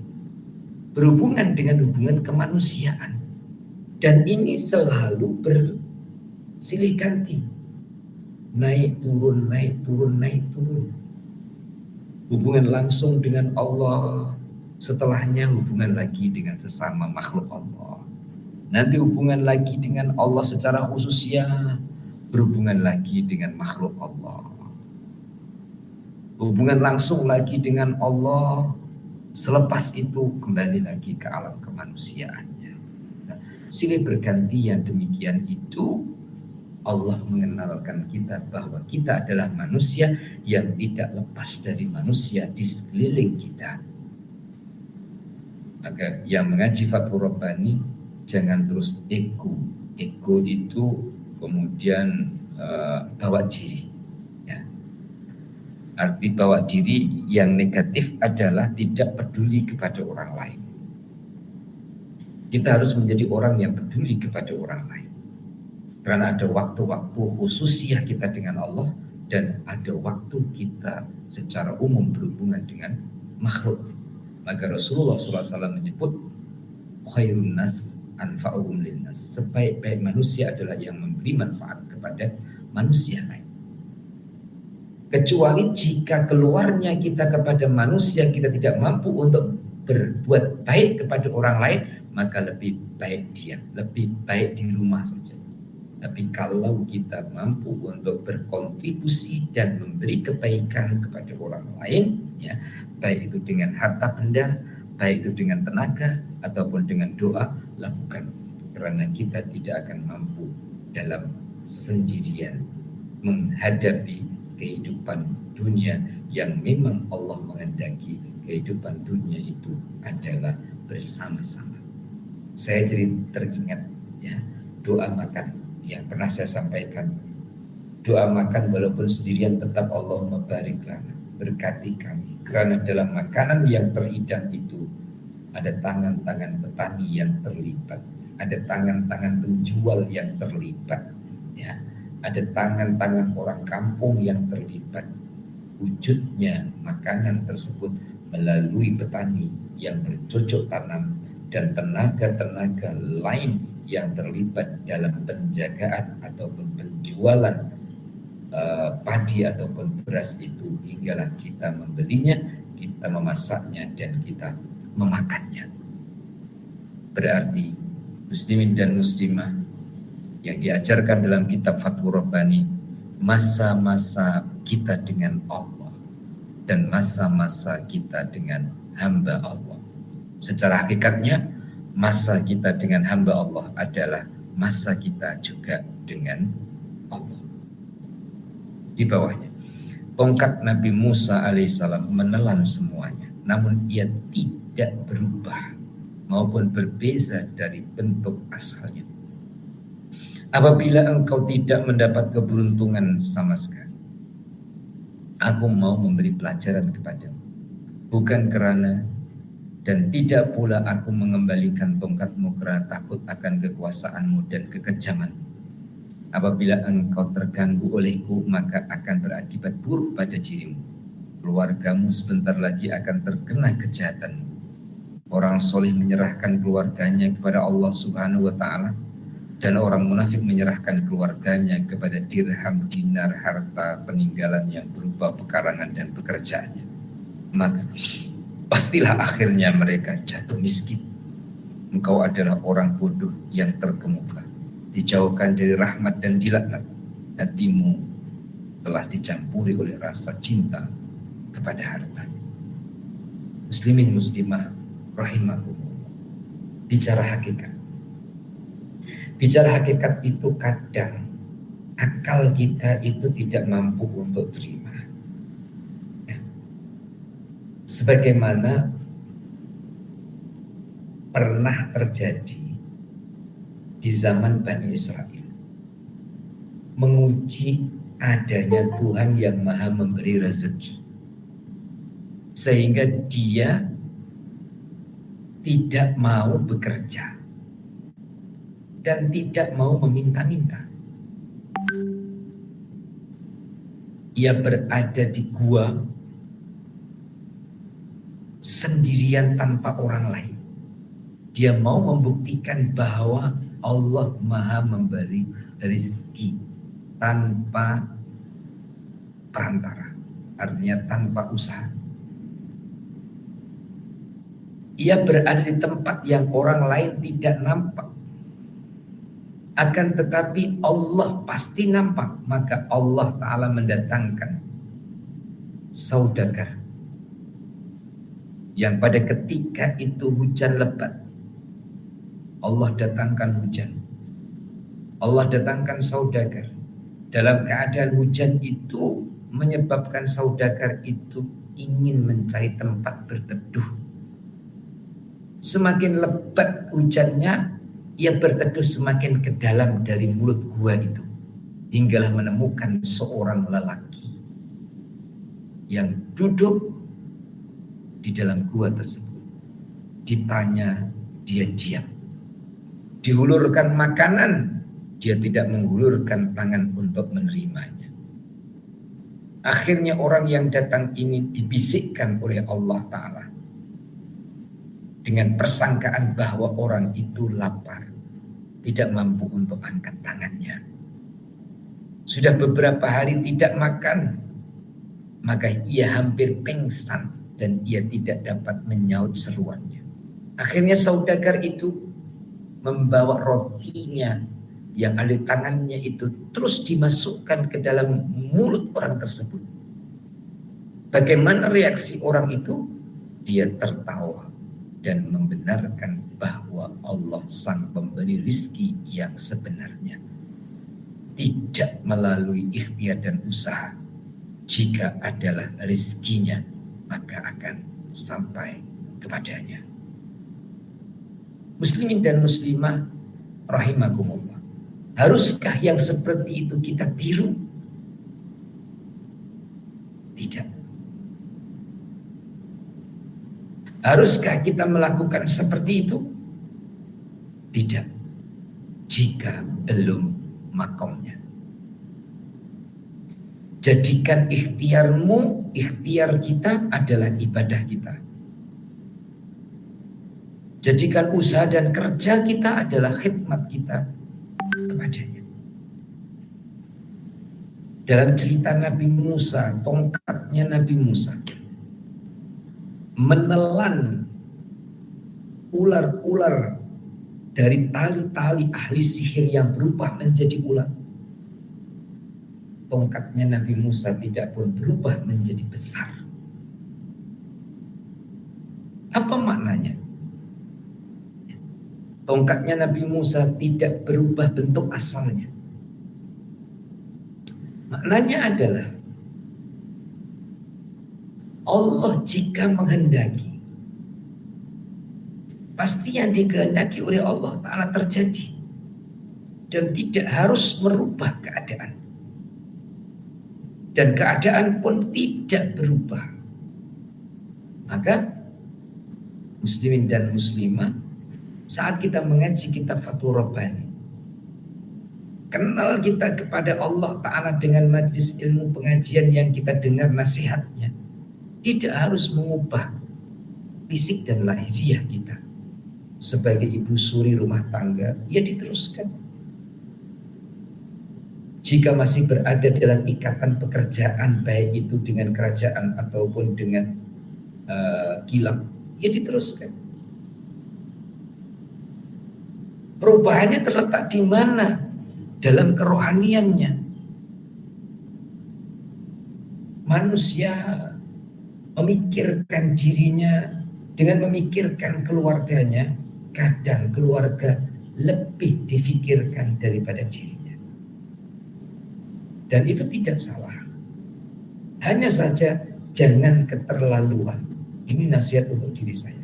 berhubungan dengan hubungan kemanusiaan. Dan ini selalu bersilih ganti. Naik turun, naik turun, naik turun. Hubungan langsung dengan Allah, setelahnya hubungan lagi dengan sesama makhluk Allah. Nanti hubungan lagi dengan Allah secara khususnya, berhubungan lagi dengan makhluk Allah. Hubungan langsung lagi dengan Allah, selepas itu kembali lagi ke alam kemanusiaannya. Nah, silih berganti yang demikian itu, Allah mengenalkan kita bahwa kita adalah manusia yang tidak lepas dari manusia di sekeliling kita. Maka yang mengaji Fathur Rabbani jangan terus ego. Ego itu kemudian bawa diri. Ya. Arti bawa diri yang negatif adalah tidak peduli kepada orang lain. Kita harus menjadi orang yang peduli kepada orang lain. Karena ada waktu-waktu khususnya kita dengan Allah dan ada waktu kita secara umum berhubungan dengan makhluk. Maka Rasulullah SAW menyebut khairun nas anfa'uhum linnas. Sebaik-baik manusia adalah yang memberi manfaat kepada manusia lain. Kecuali jika keluarnya kita kepada manusia kita tidak mampu untuk berbuat baik kepada orang lain, maka lebih baik diam, lebih baik di rumah saja. Tapi kalau kita mampu untuk berkontribusi dan memberi kebaikan kepada orang lain, ya, baik itu dengan harta benda, baik itu dengan tenaga ataupun dengan doa, lakukan. Karena kita tidak akan mampu dalam sendirian menghadapi kehidupan dunia yang memang Allah menghendaki kehidupan dunia itu adalah bersama-sama. Saya jadi teringat ya, doa makan yang pernah saya sampaikan. Doa makan walaupun sendirian tetap Allah membariklah, berkati kami. Karena dalam makanan yang terhidang itu ada tangan-tangan petani yang terlibat, ada tangan-tangan penjual yang terlibat, ya, ada tangan-tangan orang kampung yang terlibat. Wujudnya makanan tersebut melalui petani yang bercocok tanam dan tenaga-tenaga lain yang terlibat dalam penjagaan ataupun penjualan padi ataupun beras itu, hinggalah kita membelinya, kita memasaknya dan kita memakannya. Berarti muslimin dan muslimah yang diajarkan dalam kitab Fathur Rabbani, masa-masa kita dengan Allah dan masa-masa kita dengan hamba Allah. Secara hakikatnya masa kita dengan hamba Allah adalah masa kita juga dengan Allah. Di bawahnya, tongkat Nabi Musa alaihissalam menelan semuanya, namun ia tidak berubah maupun berbeza dari bentuk asalnya. Apabila engkau tidak mendapat keberuntungan sama sekali, aku mau memberi pelajaran kepadamu, bukan karena dan tidak pula aku mengembalikan tongkatmu karena takut akan kekuasaanmu dan kekejamanmu. Apabila engkau terganggu olehku, maka akan berakibat buruk pada dirimu. Keluargamu sebentar lagi akan terkena kejahatanmu. Orang soleh menyerahkan keluarganya kepada Allah Subhanahu wa Ta'ala, dan orang munafik menyerahkan keluarganya kepada dirham, dinar, harta peninggalan yang berupa pekarangan dan pekerjaannya. Maka pastilah akhirnya mereka jatuh miskin. Engkau adalah orang bodoh yang terkemuka, dijauhkan dari rahmat dan dilaknat. Hatimu telah dicampuri oleh rasa cinta kepada harta. Muslimin muslimah rahimakumullah. Bicara hakikat. Bicara hakikat itu kadang akal kita itu tidak mampu untuk terima. sebagaimana pernah terjadi di zaman Bani Israel, menguji adanya Tuhan yang Maha memberi rezeki, sehingga dia tidak mau bekerja dan tidak mau meminta-minta. Ia berada di gua sendirian tanpa orang lain. Dia mau membuktikan bahwa Allah Maha memberi rezeki tanpa perantara, artinya tanpa usaha. Ia berada di tempat yang orang lain tidak nampak, akan tetapi Allah pasti nampak. Maka Allah Ta'ala mendatangkan saudagar yang pada ketika itu hujan lebat, Allah datangkan hujan, Allah datangkan saudagar. Dalam keadaan hujan itu menyebabkan saudagar itu ingin mencari tempat berteduh. Semakin lebat hujannya, ia berteduh semakin ke dalam dari mulut gua itu, hinggalah menemukan seorang lelaki yang duduk di dalam gua tersebut. Ditanya, dia diam. Dihulurkan makanan, dia tidak menghulurkan tangan untuk menerimanya. Akhirnya orang yang datang ini dibisikkan oleh Allah Ta'ala dengan persangkaan bahwa orang itu lapar, tidak mampu untuk angkat tangannya. Sudah beberapa hari tidak makan, maka ia hampir pingsan dan ia tidak dapat menyaut seruannya. Akhirnya saudagar itu membawa rotinya yang ada di tangannya itu terus dimasukkan ke dalam mulut orang tersebut. Bagaimana reaksi orang itu? Dia tertawa dan membenarkan bahwa Allah sang pemberi rizki yang sebenarnya, tidak melalui ikhtiar dan usaha. Jika adalah rizkinya, maka akan sampai kepadanya. Muslimin dan muslimah rahimakumullah, haruskah yang seperti itu kita tiru? Tidak. Haruskah kita melakukan seperti itu? Tidak. Jika belum makomnya. Jadikan ikhtiarmu, ikhtiar kita adalah ibadah kita. Jadikan usaha dan kerja kita adalah khidmat kita kepadanya. Dalam cerita Nabi Musa, tongkatnya Nabi Musa menelan ular-ular dari tali-tali ahli sihir yang berubah menjadi ular. Tongkatnya Nabi Musa tidak pun berubah menjadi besar. Apa maknanya? Tongkatnya Nabi Musa tidak berubah bentuk asalnya. Maknanya adalah Allah jika menghendaki, pasti yang dikehendaki oleh Allah Ta'ala terjadi, dan tidak harus merubah keadaan, dan keadaan pun tidak berubah. Maka muslimin dan muslimah, saat kita mengaji kitab Fathur Rabbani, kenal kita kepada Allah Ta'ala dengan majlis ilmu pengajian yang kita dengar nasihatnya, tidak harus mengubah fisik dan lahiriah kita. Sebagai ibu suri rumah tangga, ya diteruskan. Jika masih berada dalam ikatan pekerjaan, baik itu dengan kerajaan ataupun dengan kilang, ya diteruskan. Perubahannya terletak di mana? Dalam kerohaniannya. Manusia memikirkan dirinya dengan memikirkan keluarganya, kadang keluarga lebih difikirkan daripada dirinya. Dan itu tidak salah. Hanya saja jangan keterlaluan. Ini nasihat untuk diri saya.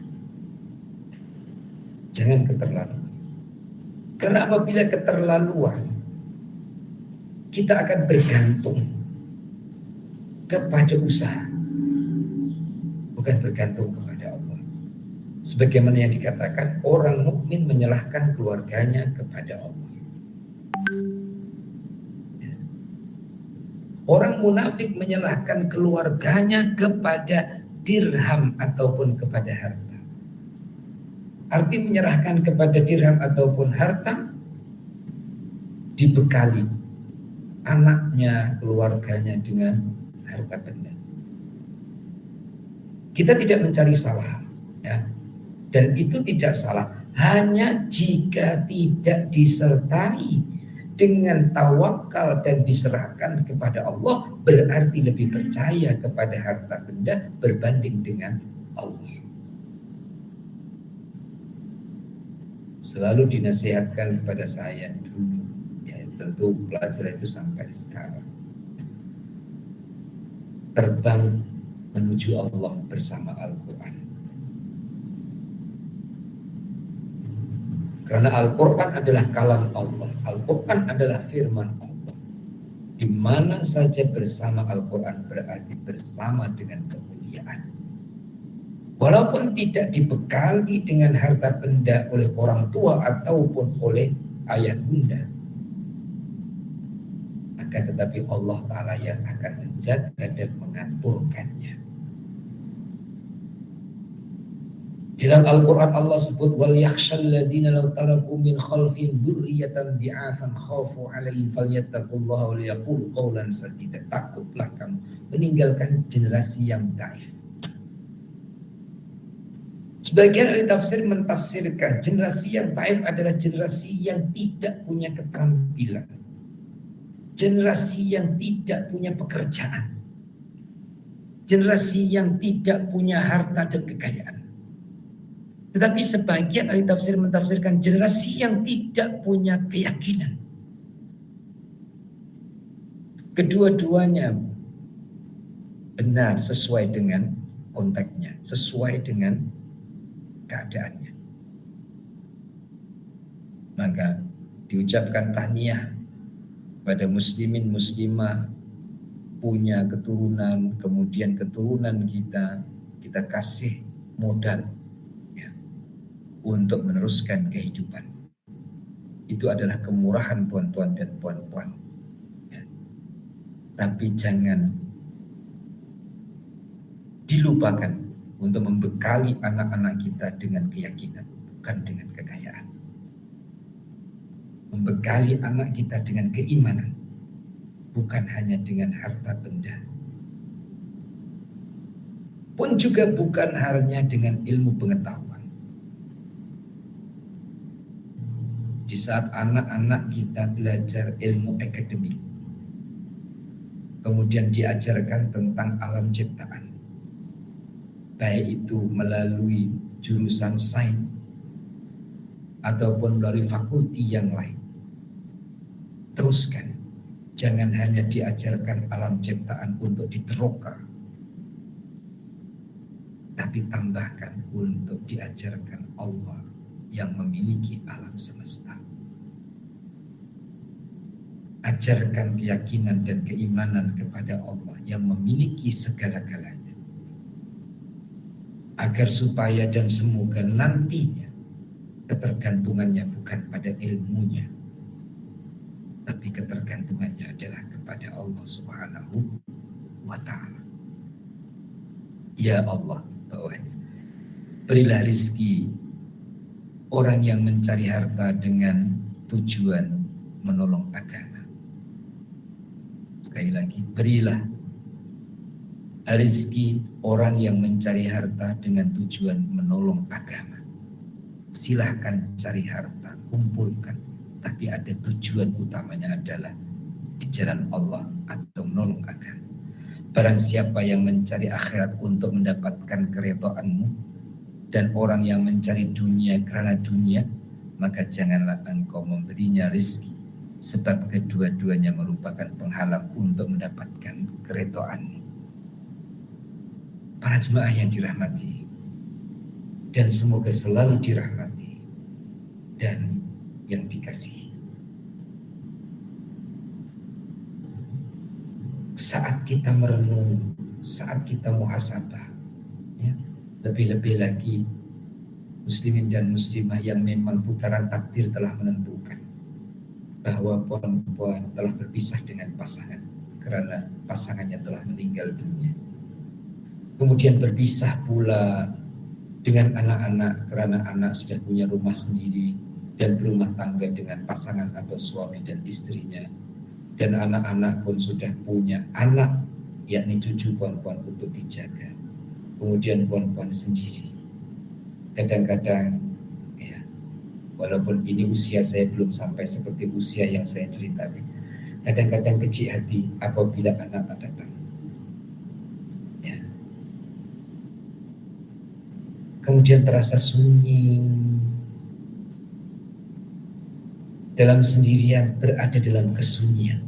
Jangan keterlaluan. Karena apabila keterlaluan, kita akan bergantung kepada usaha, bukan bergantung kepada Allah. Sebagaimana yang dikatakan, orang mukmin menyerahkan keluarganya kepada Allah. Orang munafik menyerahkan keluarganya kepada dirham ataupun kepada harta. Arti menyerahkan kepada dirham ataupun harta, dibekali anaknya, keluarganya dengan harta benda. Kita tidak mencari salah, ya. Dan itu tidak salah, hanya jika tidak disertai dengan tawakal dan diserahkan kepada Allah, berarti lebih percaya kepada harta benda berbanding dengan Allah. Selalu dinasihatkan kepada saya dulu, ya, tentu pelajaran itu sampai sekarang. Terbang menuju Allah bersama Al-Quran. Karena Al-Quran adalah kalam Allah. Al-Quran adalah firman Allah. Di mana saja bersama Al-Quran berarti bersama dengan kemuliaan. Walaupun tidak dibekali dengan harta benda oleh orang tua ataupun oleh ayah bunda, akan tetapi Allah Ta'ala yang akan menjaga dan mengaturkannya. Dalam Al-Quran Allah sebut wal yakhshal ladina law taraku min khalfin dzurriyyatan di'afan khafu 'alaihim falyattaqullaha wa liyaqulu qawlan sadida. Takutlah kamu meninggalkan generasi yang dhaif. Sebagian ahli tafsir mentafsirkan generasi yang dhaif adalah generasi yang tidak punya keterampilan, generasi yang tidak punya pekerjaan, generasi yang tidak punya harta dan kekayaan. Tetapi sebagian ahli tafsir mentafsirkan generasi yang tidak punya keyakinan. Kedua-duanya benar sesuai dengan konteksnya, sesuai dengan keadaannya. Maka diucapkan tahniah pada muslimin muslimah punya keturunan, kemudian keturunan kita kasih modal, ya, untuk meneruskan kehidupan. Itu adalah kemurahan tuan-tuan dan puan-puan, ya. Tapi jangan dilupakan untuk membekali anak-anak kita dengan keyakinan, bukan dengan kekayaan. Membekali anak kita dengan keimanan, bukan hanya dengan harta benda. Pun juga bukan hanya dengan ilmu pengetahuan. Di saat anak-anak kita belajar ilmu akademik, kemudian diajarkan tentang alam ciptaan, baik itu melalui jurusan sains ataupun melalui fakulti yang lain, teruskan. Jangan hanya diajarkan alam ciptaan untuk diteroka, tapi tambahkan untuk diajarkan Allah yang memiliki alam semesta. Ajarkan keyakinan dan keimanan kepada Allah yang memiliki segala-galanya, agar supaya dan semoga nantinya ketergantungannya bukan pada ilmunya, tapi ketergantungannya adalah kepada Allah Subhanahu wa Ta'ala. Ya Allah, berilah rizki orang yang mencari harta dengan tujuan menolong agama. Sekali lagi, berilah rizki orang yang mencari harta dengan tujuan menolong agama. Silahkan cari harta, kumpulkan, tapi ada tujuan utamanya adalah di jalan Allah atau menolong agama. Barang siapa yang mencari akhirat untuk mendapatkan keridhaanmu dan orang yang mencari dunia karena dunia, maka janganlah engkau memberinya rizki, sebab kedua-duanya merupakan penghalang untuk mendapatkan keridhaanmu. para jemaah yang dirahmati, dan semoga selalu dirahmati dan yang dikasihi. Saat kita merenung, saat kita muhasabah, ya, lebih-lebih lagi muslimin dan muslimah yang memang putaran takdir telah menentukan bahwa puan-puan telah berpisah dengan pasangan karena pasangannya telah meninggal dunia. Kemudian berpisah pula dengan anak-anak karena anak sudah punya rumah sendiri dan berumah tangga dengan pasangan atau suami dan istrinya. Dan anak-anak pun sudah punya anak, yakni cucu puan-puan untuk dijaga. Kemudian puan-puan sendiri. Kadang-kadang, ya, walaupun ini usia saya belum sampai seperti usia yang saya ceritakan, kadang-kadang kecil hati apabila anak datang. Ya. Kemudian terasa sunyi, dalam sendirian, berada dalam kesunyian.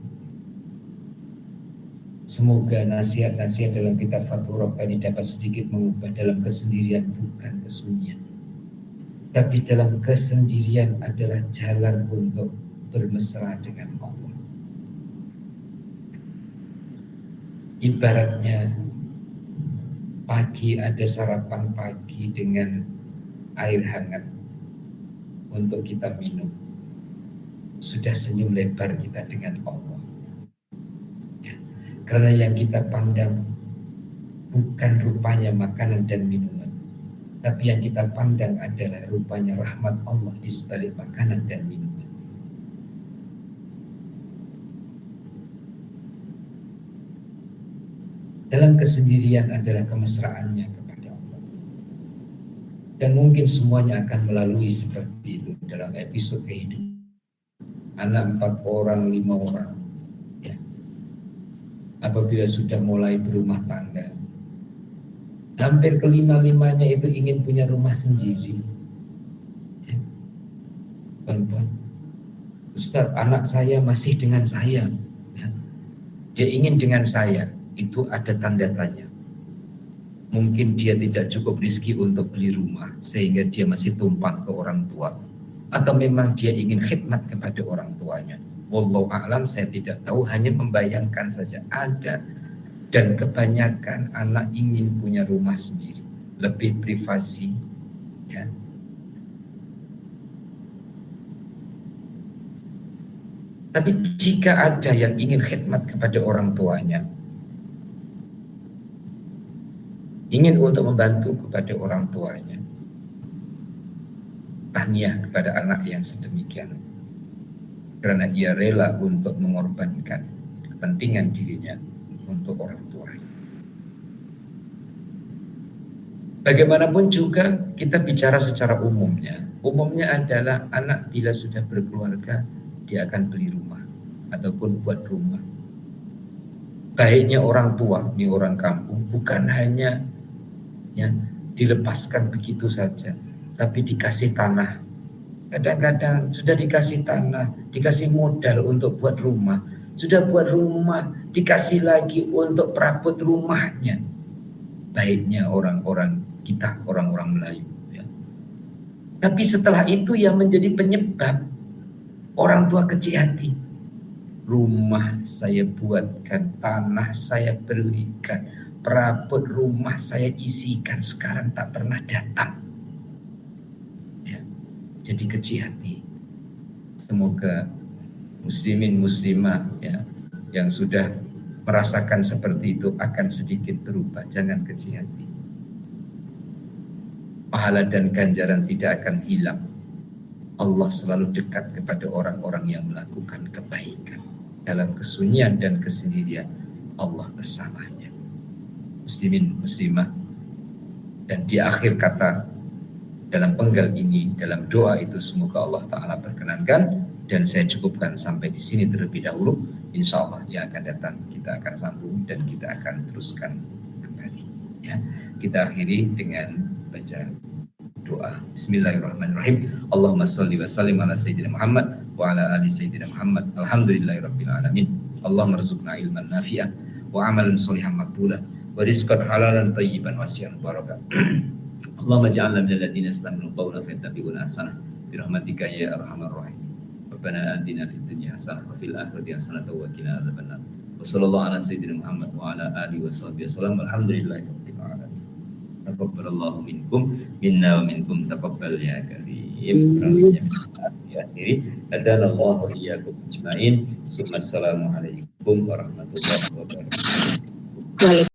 Semoga nasihat-nasihat dalam kitab Fathur Rabbani dapat sedikit mengubah dalam kesendirian bukan kesunyian. Tapi dalam kesendirian adalah jalan untuk bermesra dengan Allah. Ibaratnya pagi ada sarapan pagi dengan air hangat untuk kita minum. Sudah senyum lebar kita dengan Allah. Ya. Karena yang kita pandang bukan rupanya makanan dan minuman, tapi yang kita pandang adalah rupanya rahmat Allah di sebalik makanan dan minuman. Dalam kesendirian adalah kemesraannya kepada Allah. Dan mungkin semuanya akan melalui seperti itu dalam episode kehidupan. Anak 4 orang, 5 orang, ya. Apabila sudah mulai berumah tangga, hampir kelima-limanya itu ingin punya rumah sendiri. Ya. Puan-puan, Ustaz, anak saya masih dengan saya, ya. Dia ingin dengan saya, itu ada tanda tanya. Mungkin dia tidak cukup rezeki untuk beli rumah, sehingga dia masih tumpang ke orang tua. Atau memang dia ingin khidmat kepada orang tuanya. Wallahu a'lam, saya tidak tahu, hanya membayangkan saja ada. Dan kebanyakan anak ingin punya rumah sendiri, lebih privasi, ya. Tapi jika ada yang ingin khidmat kepada orang tuanya, ingin untuk membantu kepada orang tuanya, tahniah kepada anak yang sedemikian, karena ia rela untuk mengorbankan kepentingan dirinya untuk orang tua. Bagaimanapun juga kita bicara secara umumnya adalah anak bila sudah berkeluarga dia akan beli rumah ataupun buat rumah. Baiknya orang tua, ini orang kampung, bukan hanya yang dilepaskan begitu saja, tapi dikasih tanah. Kadang-kadang sudah dikasih tanah, dikasih modal untuk buat rumah, sudah buat rumah, dikasih lagi untuk perabot rumahnya. Baiknya orang-orang kita, orang-orang Melayu, ya. Tapi setelah itu yang menjadi penyebab orang tua kecil hati. Rumah saya buatkan, tanah saya berikan, perabot rumah saya isikan, sekarang tak pernah datang. Jadi kecil hati. Semoga muslimin muslimah, ya, yang sudah merasakan seperti itu akan sedikit berubah. Jangan kecil hati. Pahala dan ganjaran tidak akan hilang. Allah selalu dekat kepada orang-orang yang melakukan kebaikan. Dalam kesunyian dan kesendirian, Allah bersamanya. Muslimin muslimah. Dan di akhir kata dalam penggal ini, dalam doa itu, semoga Allah Ta'ala perkenankan, dan saya cukupkan sampai di sini terlebih dahulu. Insya Allah yang akan datang kita akan sambung dan kita akan teruskan kembali, ya. Kita akhiri dengan baca doa. Bismillahirrahmanirrahim. Allahumma sholli wa sallim ala sayyidina Muhammad wa ala ali sayyidina Muhammad. Alhamdulillahirabbil alamin. Allahumma rzuqna ilman nafi'ah wa amalan sholihan maqbulah wa rizqan halalan thayyiban wasi'an barakah. Allahumma ja'alna minal ladzina yastami'una al-qawla fayattabi'una ahsanah bi rahmatika ya arhamar rahim. Rabbana atina fid dunya hasanah wa fil akhirati hasanah wa qina adzabannar. Wa sallallahu ala sayyidina Muhammad wa ala alihi wa sahbihi wasallam. Alhamdulillahi rabbil alamin. Taqabbalallahu minkum minna wa minkum taqabbal ya karim. Akhiri hadanallahu wa iyyakum ajmain. Assalamualaikum warahmatullahi wabarakatuh.